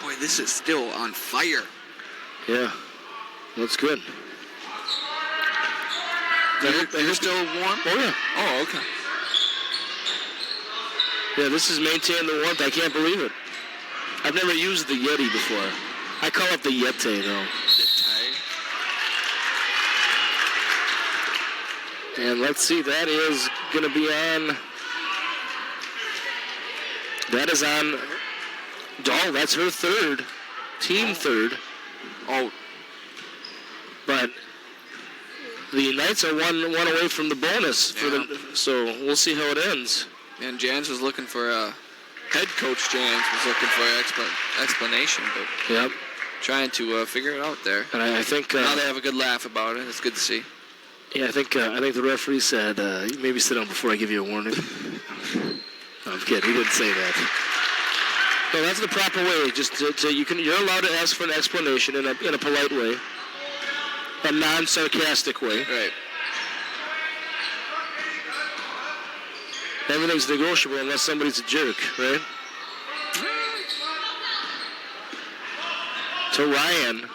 Boy, this is still on fire. Yeah, that's good. They're still warm? Oh, yeah. Oh, okay. Yeah, this is maintaining the warmth. I can't believe it. I've never used the Yeti before. I call it the Yeti, though. And let's see, that is going to be on. That is on Dahl. That's her third. Team third. Oh. But the Knights are one away from the bonus, so we'll see how it ends. And Jans was looking for head coach Jans was looking for an explanation, but Yep. trying to figure it out there. And I think Now they have a good laugh about it. It's good to see. yeah, I think the referee said maybe sit down before I give you a warning. No, I'm kidding. He didn't say that. No, that's the proper way. Just you're allowed to ask for an explanation in a polite way, a non-sarcastic way. Right. Everything's negotiable unless somebody's a jerk, right? To Ryan.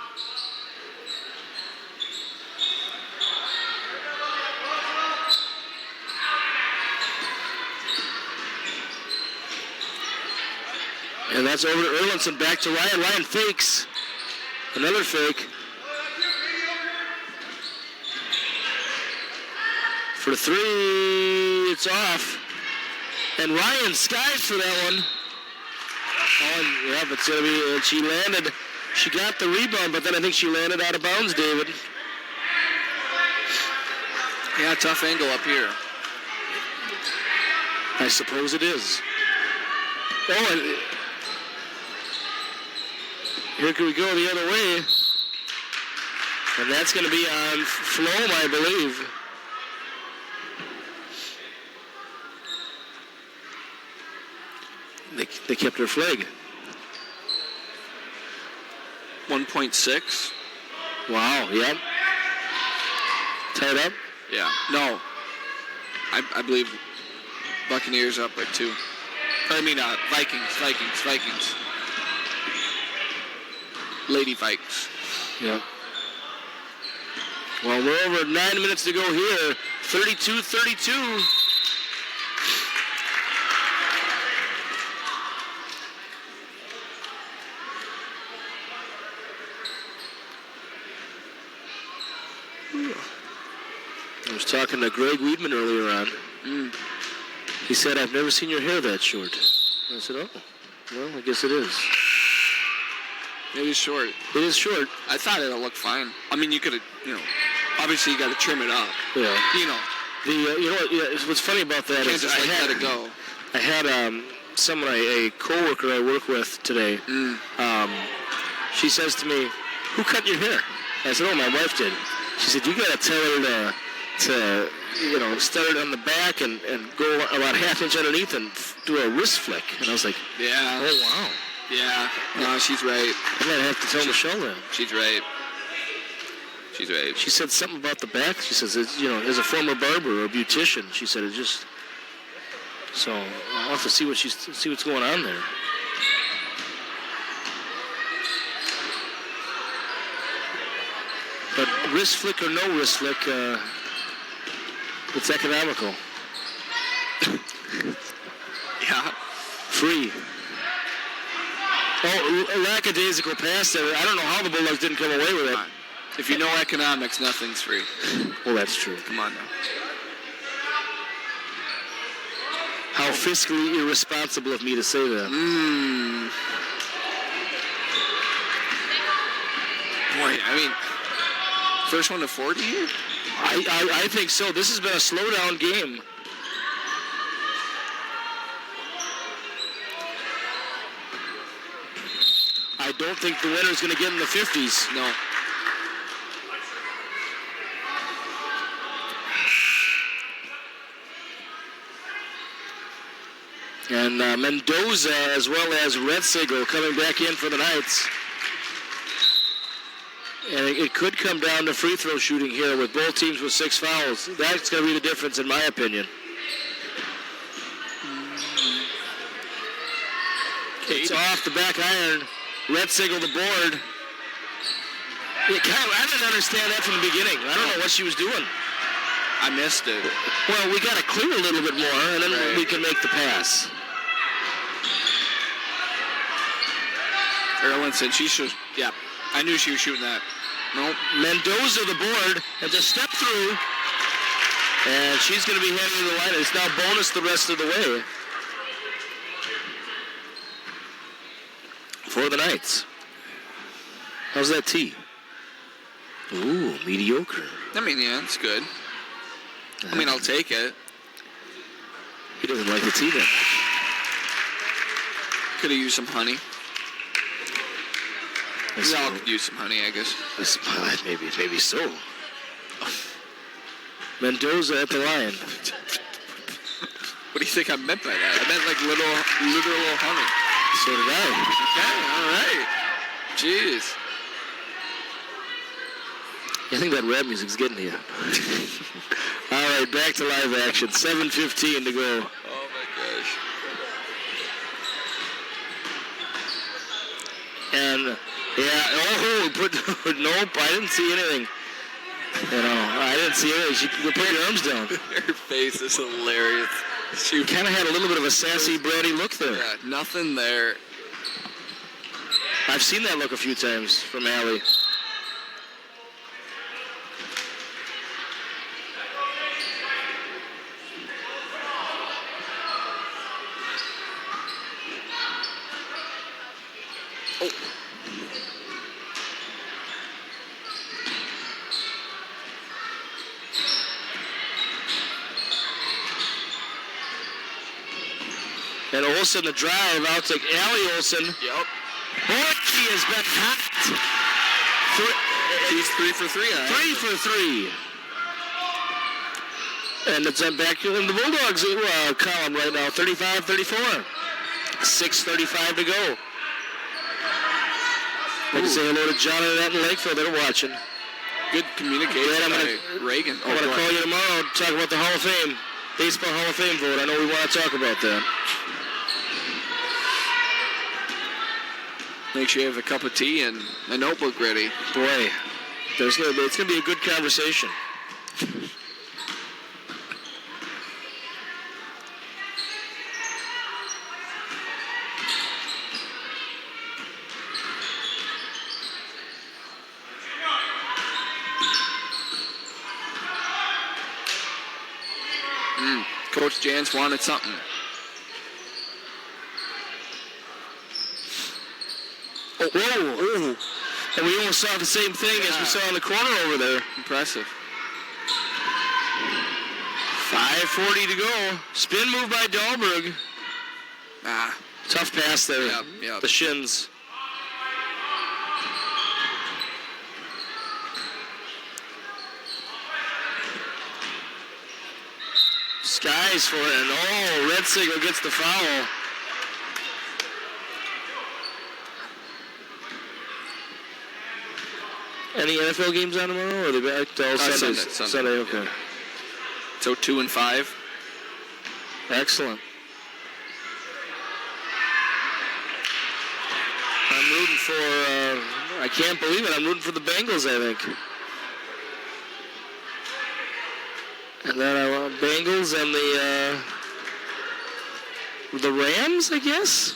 And that's over to Erlinson. Back to Ryan. Ryan fakes. Another fake. For three, it's off. And Ryan skies for that one. Oh, yeah, but it's going to be, and she landed. She got the rebound, but then I think she landed out of bounds, David. Yeah, tough angle up here. I suppose it is. Oh, and here can we go the other way. And that's going to be on Flom, I believe. They kept their flag. 1.6. Wow, yep. Tied up? Yeah. No. I believe Buccaneers up by 2. I mean, Vikings. Lady Vikes. Yep. Well, we're over 9 minutes to go here. 32-32. I was talking to Greg Weedman earlier on. He said, I've never seen your hair that short. I said, oh, well, I guess it is. It is short. It is short. I thought it'll look fine. I mean, you could have, obviously you got to trim it up. Yeah. You know. You know what? Yeah, what's funny about that Can't is just let it go. I had someone, a coworker I work with today. She says to me, "Who cut your hair?" I said, "Oh, my wife did." She said, "You got to tell her to start it on the back and go about half inch underneath and do a wrist flick." And I was like, Yeah. "Oh wow." Yeah. No, she's right. I might have to tell Michelle that. She's right. She's right. She said something about the back. She says, as a former barber or beautician, she said it just. So I'll have to see what's going on there. But wrist flick or no wrist flick, it's economical. Yeah. Free. Oh, a lackadaisical pass there. I don't know how the Bulldogs didn't come away with it. If you know economics, nothing's free. Well, that's true. Come on now. How fiscally irresponsible of me to say that. Boy, I mean, first one to 40 here? I think so. This has been a slow-down game. I don't think the winner's going to get in the 50s. No. And Mendoza, as well as Redsigal, coming back in for the Knights. And it could come down to free throw shooting here with both teams with 6 fouls. That's going to be the difference, in my opinion. It's off the back iron. Redsigal the board. Yeah, I didn't understand that from the beginning. I don't know what she was doing. I missed it. Well, we got to clear a little bit more, and then we can make the pass. Erlinson, she should. Yeah, I knew she was shooting that. Nope. Mendoza the board, and just step through. And she's going to be heading to the line. It's now bonus the rest of the way for the Knights. How's that tee? Ooh, mediocre. I mean, yeah, it's good. I mean, I'll take it. He doesn't like the tea that much. Could have used some honey. That's We all cool. could use some honey, I guess. Maybe so. Mendoza at the line. What do you think I meant by that? I meant like literal honey. So did I. Okay, all right. Jeez. I think that rap music's getting to you. All right, back to live action. 7:15 to go. Oh my gosh. And nope, I didn't see anything. I didn't see anything. You put your arms down. Her face is hilarious. She kind of had a little bit of a sassy, bratty look there. Yeah, nothing there. I've seen that look a few times from Allie. And Olsen, the drive out to Allie Olsen. Yep. Boy, she has been hot. She's 3 for 3. 3 for 3. And it's back in the Bulldogs column right now, 35-34. 6:35 to go. I'd like to say hello to John and Annette in Lakeville. They're watching. Good communication by Reagan. I'm going to call you tomorrow to talk about the Hall of Fame, Baseball Hall of Fame vote. I know we want to talk about that. Make sure you have a cup of tea and a notebook ready. Boy, it's going to be a good conversation. Coach Jans wanted something. Whoa. And we almost saw the same thing as we saw in the corner over there. Impressive. 5:40 to go. Spin move by Dahlberg. Tough pass there. Yep. The shins. Skies for it. And Red Signal gets the foul. Any NFL games on tomorrow, or are they back to all Sundays? Sunday. Okay. So 2 and 5. Excellent. I'm rooting for, I can't believe it, I'm rooting for the Bengals, I think. And then I want Bengals and the Rams, I guess?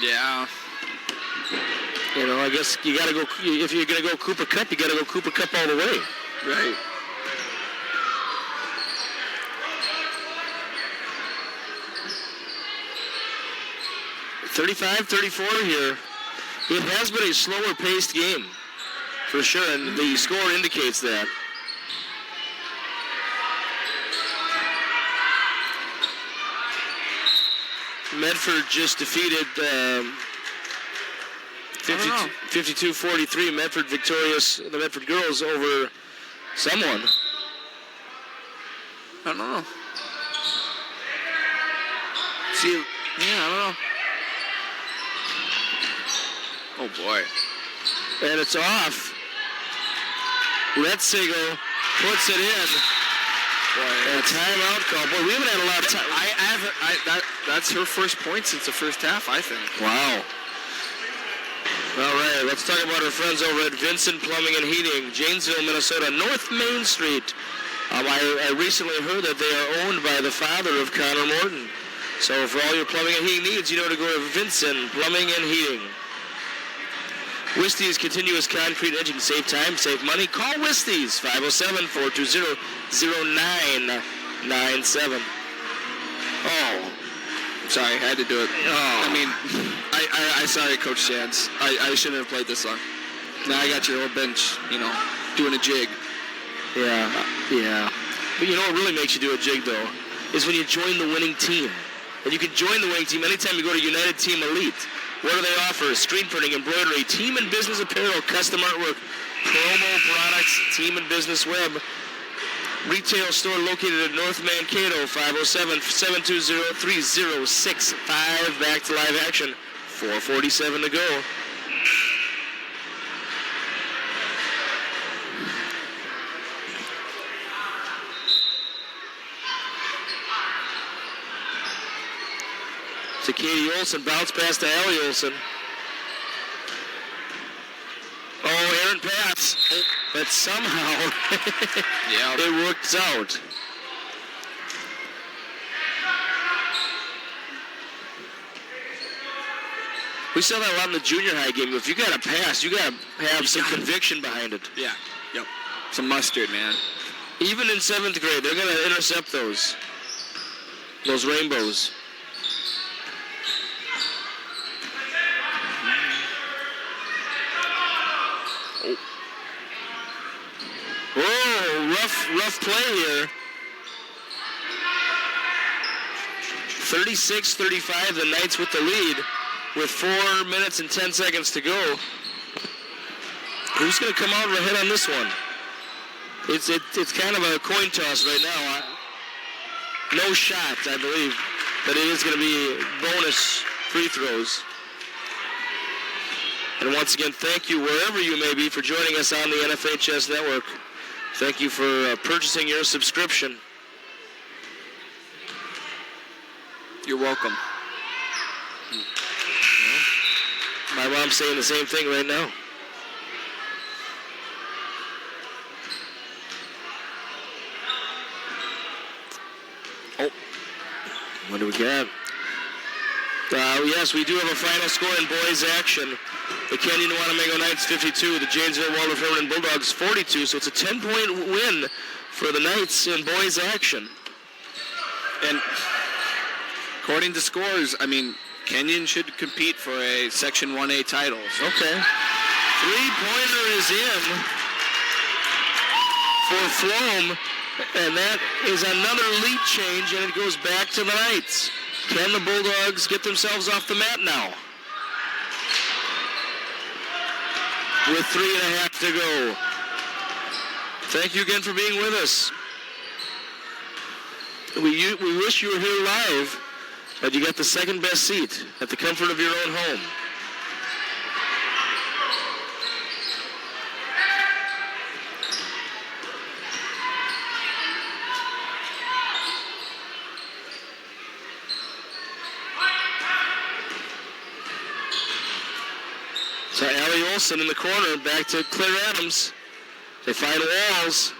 Yeah. You know, I guess you got to go, if you're going to go Cooper Cup, you got to go Cooper Cup all the way. Right. .35-34 here. It has been a slower paced game, for sure, and the score indicates that. Medford just defeated 52-43. Medford victorious, the Medford girls over someone. I don't know. See, yeah, I don't know. Oh boy. And it's off. Retzigel puts it in. Boy, and a timeout call. Boy, we haven't had a lot of time. That's her first point since the first half, I think. Wow. All right, let's talk about our friends over at Vincent Plumbing and Heating, Janesville, Minnesota, North Main Street. I recently heard that they are owned by the father of Connor Morton. So for all your plumbing and heating needs, you know to go to Vincent Plumbing and Heating. Wisty's Continuous Concrete Edging. Save time, save money. Call Wisty's, 507-420-0997. Oh. Sorry, I had to do it. Oh. I mean, I sorry, Coach Jans. I shouldn't have played this song. Now I got your old bench, doing a jig. Yeah. But you know what really makes you do a jig, though, is when you join the winning team. And you can join the winning team anytime you go to United Team Elite. What do they offer? Screen printing, embroidery, team and business apparel, custom artwork, promo products, team and business web. Retail store located at North Mankato, 507-720-3065. Back to live action, 4:47 to go. To Katie Olson, bounce pass to Allie Olson. Oh, Aaron pass. But somehow it works out. We saw that a lot in the junior high game. If you got to pass, you got to have some conviction behind it. Yeah. Yep. Some mustard, man. Even in 7th grade, they're going to intercept those rainbows. Whoa, rough play here. 36-35, the Knights with the lead with 4 minutes and 10 seconds to go. Who's going to come out ahead on this one? It's kind of a coin toss right now. No shot, I believe, but it is going to be bonus free throws. And once again, thank you wherever you may be for joining us on the NFHS Network. Thank you for purchasing your subscription. You're welcome. My mom's saying the same thing right now. Oh, what do we got? Yes, we do have a final score in boys action. The Kenyon Wanamingo Knights 52, the Janesville Waldorf Herman Bulldogs 42. So it's a 10-point win for the Knights in boys action. And according to scores, Kenyon should compete for a Section 1A title. So. Okay. Three-pointer is in for Flom, and that is another lead change, and it goes back to the Knights. Can the Bulldogs get themselves off the mat now? With 3.5 to go. Thank you again for being with us. We wish you were here live, but you got the second best seat at the comfort of your own home. So Allie Olson in the corner, back to Claire Adams. They find Walls.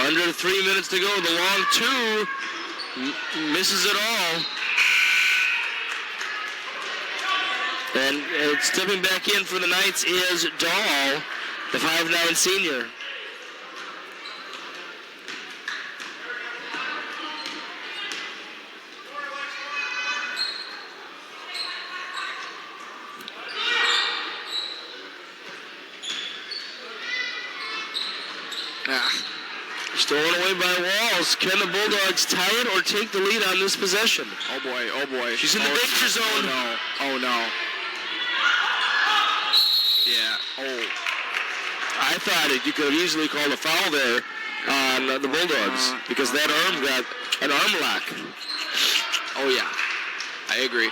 Under 3 minutes to go. The long two misses it all. And stepping back in for the Knights is Dahl, the 5'9" senior. Stolen away by Walls. Can the Bulldogs tie it or take the lead on this possession? Oh boy. She's in the danger zone. Oh no. Yeah. Oh. I thought you could have easily called a foul there on the Bulldogs because that arm got an arm lock. Oh yeah. I agree.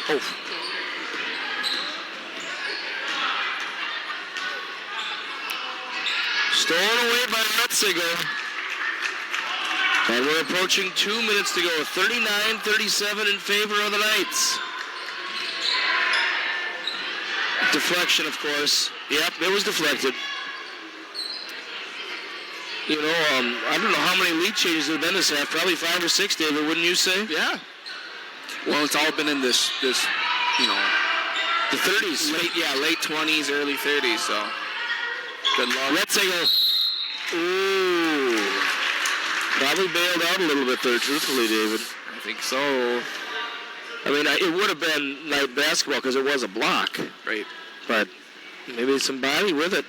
Oh. Stolen away by Retziger. And we're approaching 2 minutes to go. 39-37 in favor of the Knights. Deflection, of course. Yep, it was deflected. I don't know how many lead changes there have been this half. Probably 5 or 6, David, wouldn't you say? Yeah. Well, it's all been in this the 30s. late 20s, early 30s, so good luck. Retziger Ooh. Probably bailed out a little bit there, truthfully, David. I think so. I mean, it would have been night basketball because it was a block. Right. But maybe some body with it.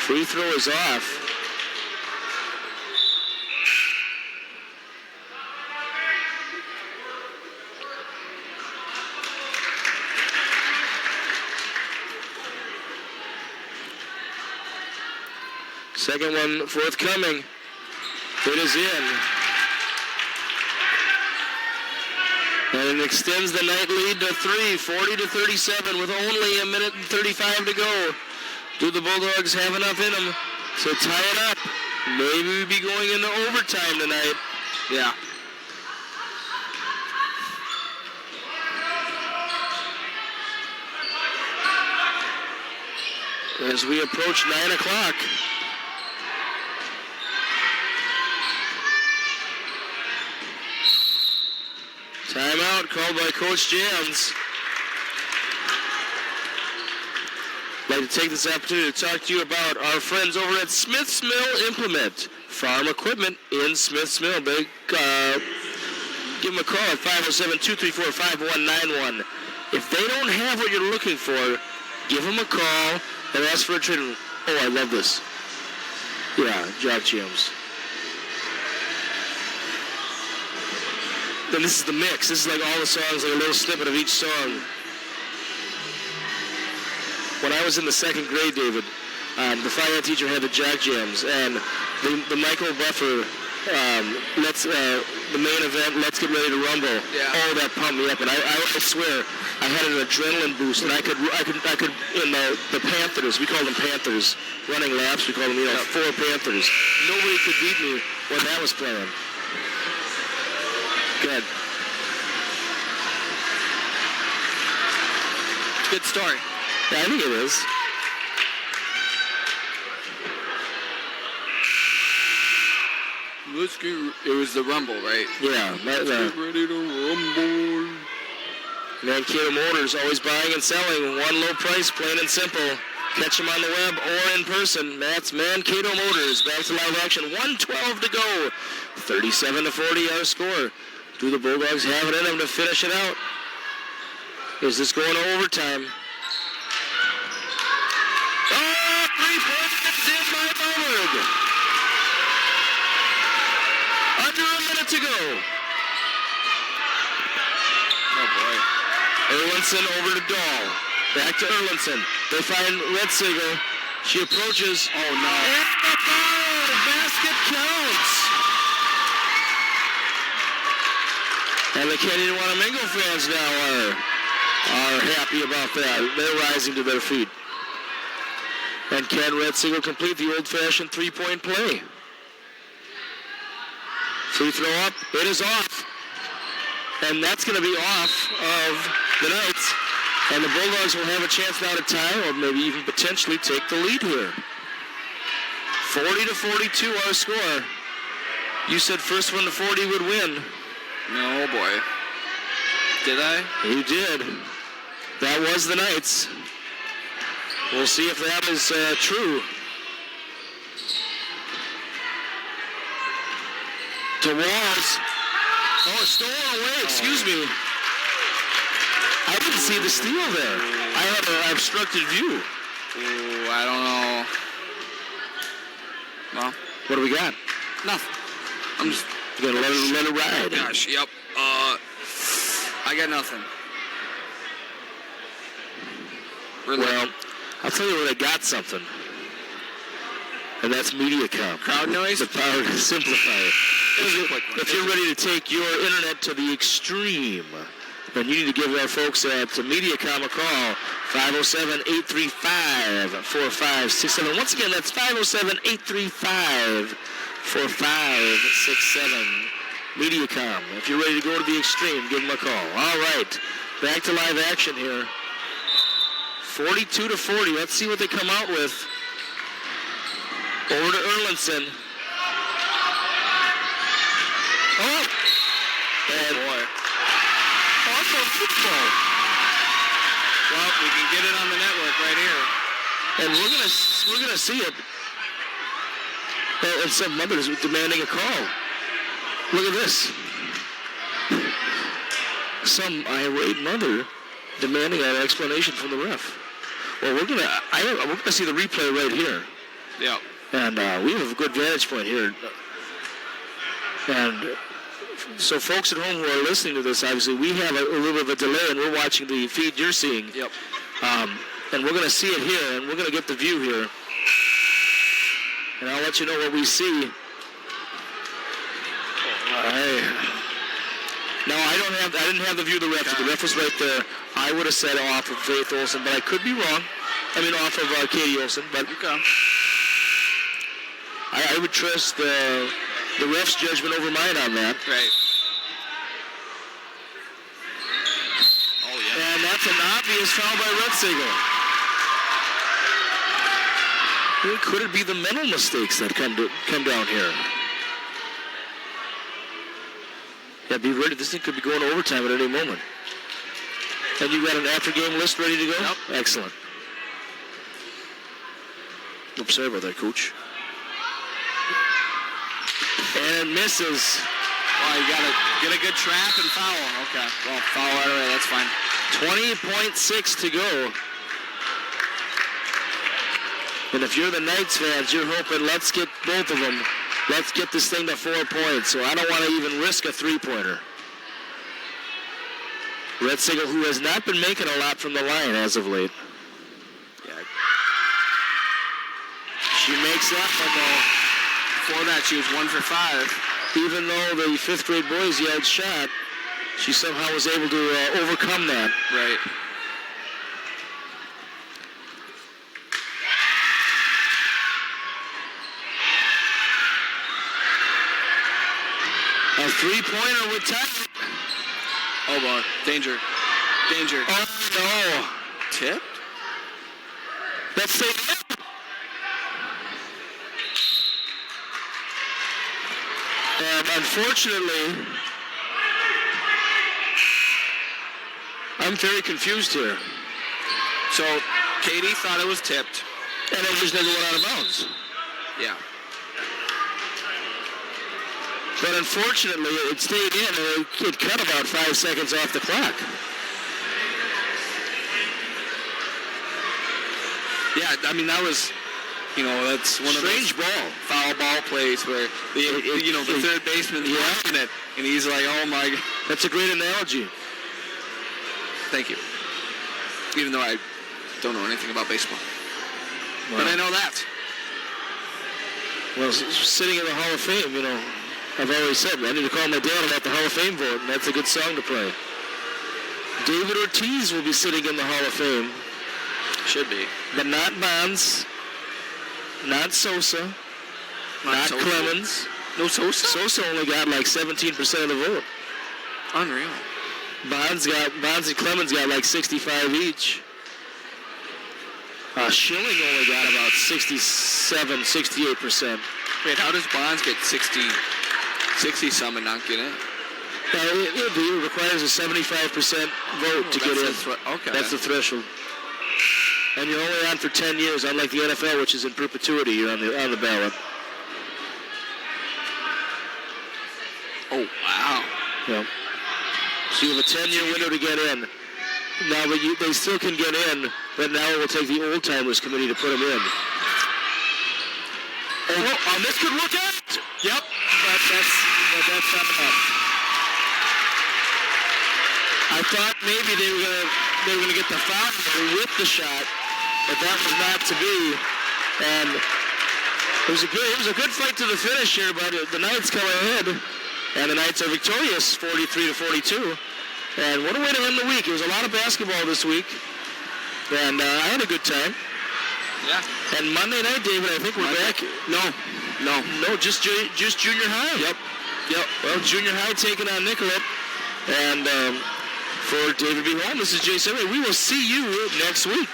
Free throw is off. Second one forthcoming. It is in. And it extends the night lead to 3, 40-37 with only a minute and 35 to go. Do the Bulldogs have enough in them to tie it up? Maybe we'll be going into overtime tonight. Yeah. As we approach 9 o'clock. Timeout called by Coach Jans. I'd like to take this opportunity to talk to you about our friends over at Smith's Mill Implement Farm Equipment in Smith's Mill. Give them a call at 507-234-5191. If they don't have what you're looking for, give them a call and ask for a trade. Oh, I love this. Yeah, job jams. Then this is the mix. This is like all the songs, like a little snippet of each song. When I was in the second grade, David, the fire ed teacher had the jack jams, and the Michael Buffer, the main event, Let's Get Ready to Rumble. Yeah. Oh, that pumped me up, and I swear, I had an adrenaline boost, and I could in the Panthers, we called them Panthers, running laps, we called them, four Panthers. Nobody could beat me when that was playing. Good. Good story. Yeah, I think it is. It was the Rumble, right? Yeah. Get ready to rumble. Mankato Motors, always buying and selling. One low price, plain and simple. Catch them on the web or in person. That's Mankato Motors. Back to live action. 1:12 to go. 37-40 our score. Do the Bulldogs have it in them to finish it out? Is this going to overtime? Oh, 3 points in by Bauberg. Under a minute to go. Oh, boy. Erlinson over to Dahl. Back to Erlinson. They find Redsiegel. She approaches. Oh, no. And the foul. Basket counts. And the Kenyon Wanamingo fans now are happy about that. They're rising to their feet. And can Redsiegel complete the old-fashioned three-point play? Free throw up. It is off. And that's going to be off of the Knights. And the Bulldogs will have a chance now to tie or maybe even potentially take the lead here. 40-42 our score. You said first one to 40 would win. No, boy. Did I? You did. That was the Knights. We'll see if that is true. To Walls. Oh, it's stolen away. Excuse me. I didn't see the steal there. I had an obstructed view. Ooh, I don't know. Well, What do we got? nothing. I'm just... You gotta let it ride. Gosh, yep. I got nothing. Well, I'll tell you where they got something. And that's MediaCom. Crowd noise? The power to simplify it. If you're ready to take your internet to the extreme, then you need to give our folks at MediaCom a call. 507-835-4567. Once again, that's 507-835-4567. MediaCom. If you're ready to go to the extreme, give them a call. All right. Back to live action here. 42-40. Let's see what they come out with. Over to Erlinson. Oh! And beautiful. Well, we can get it on the network right here. And we're gonna see it. And some mother is demanding a call. Look at this. Some irate mother demanding an explanation from the ref. Well, we're gonna see the replay right here. Yeah. And we have a good vantage point here. And so folks at home who are listening to this, obviously, we have a little bit of a delay, and we're watching the feed you're seeing. Yep. And we're going to see it here, and we're going to get the view here. And I'll let you know what we see. No, I didn't have the view of the ref. The ref was right there. I would have said off of Faith Olson, but I could be wrong. I mean, off of Katie Olson, but I would trust the ref's judgment over mine on that. Right. Oh, yeah. And that's an obvious foul by Retzinger. Could it be the mental mistakes that come down here? Yeah, be ready. This thing could be going to overtime at any moment. And you got an after-game list ready to go? Yep. Excellent. Oops, sorry about that, Coach. And misses. Oh, you got to get a good trap and foul. Okay. Well, foul right away. That's fine. 20.6 to go. And if you're the Knights fans, you're hoping, let's get both of them. Let's get this thing to 4 points. So I don't want to even risk a three-pointer. Retzinger, who has not been making a lot from the line as of late. Yeah. She makes that one, though. Before that, she was 1 for 5. Even though the fifth-grade boys yelled shot, she somehow was able to overcome that. Right. A three-pointer with time. Oh, boy. Danger. Danger. Oh, no. Tipped? Let's say that. And unfortunately, I'm very confused here. So, Katie thought it was tipped. And it just never went out of bounds. Yeah. But unfortunately, it stayed in, and it cut about 5 seconds off the clock. Yeah, I mean, that was, that's one of those strange ball. Foul ball plays where, the third baseman is watching it, and he's like, oh, my God. That's a great analogy. Thank you. Even though I don't know anything about baseball. Wow. But I know that. Well, sitting in the Hall of Fame, I've always said, I need to call my dad about the Hall of Fame vote, and that's a good song to play. David Ortiz will be sitting in the Hall of Fame. Should be. But not Bonds, not Sosa, not Sosa. Clemens. No Sosa? Sosa only got like 17% of the vote. Unreal. Bonds and Clemens got like 65 each. Schilling only got about 67, 68%. Wait, how does Bonds get 60-some and not get in? It requires a 75% vote to get in. Okay. That's the threshold. And you're only on for 10 years, unlike the NFL, which is in perpetuity. You're on the ballot. Oh, wow. Yeah. So you have a 10-year window to get in. Now, but they still can get in, but now it will take the old-timers committee to put them in. Oh, this could work out. Yep, but that's not enough. I thought maybe they were gonna get the foul with the shot, but that was not to be. And it was a good fight to the finish here, but the Knights come ahead, and the Knights are victorious, 43-42. And what a way to end the week! It was a lot of basketball this week, and I had a good time. Yeah. And Monday night, David, I think we're back. No, just junior high. Yep. Well, junior high taking on Nicollet, and for David B. Holm, this is Jay Simmons. We will see you next week.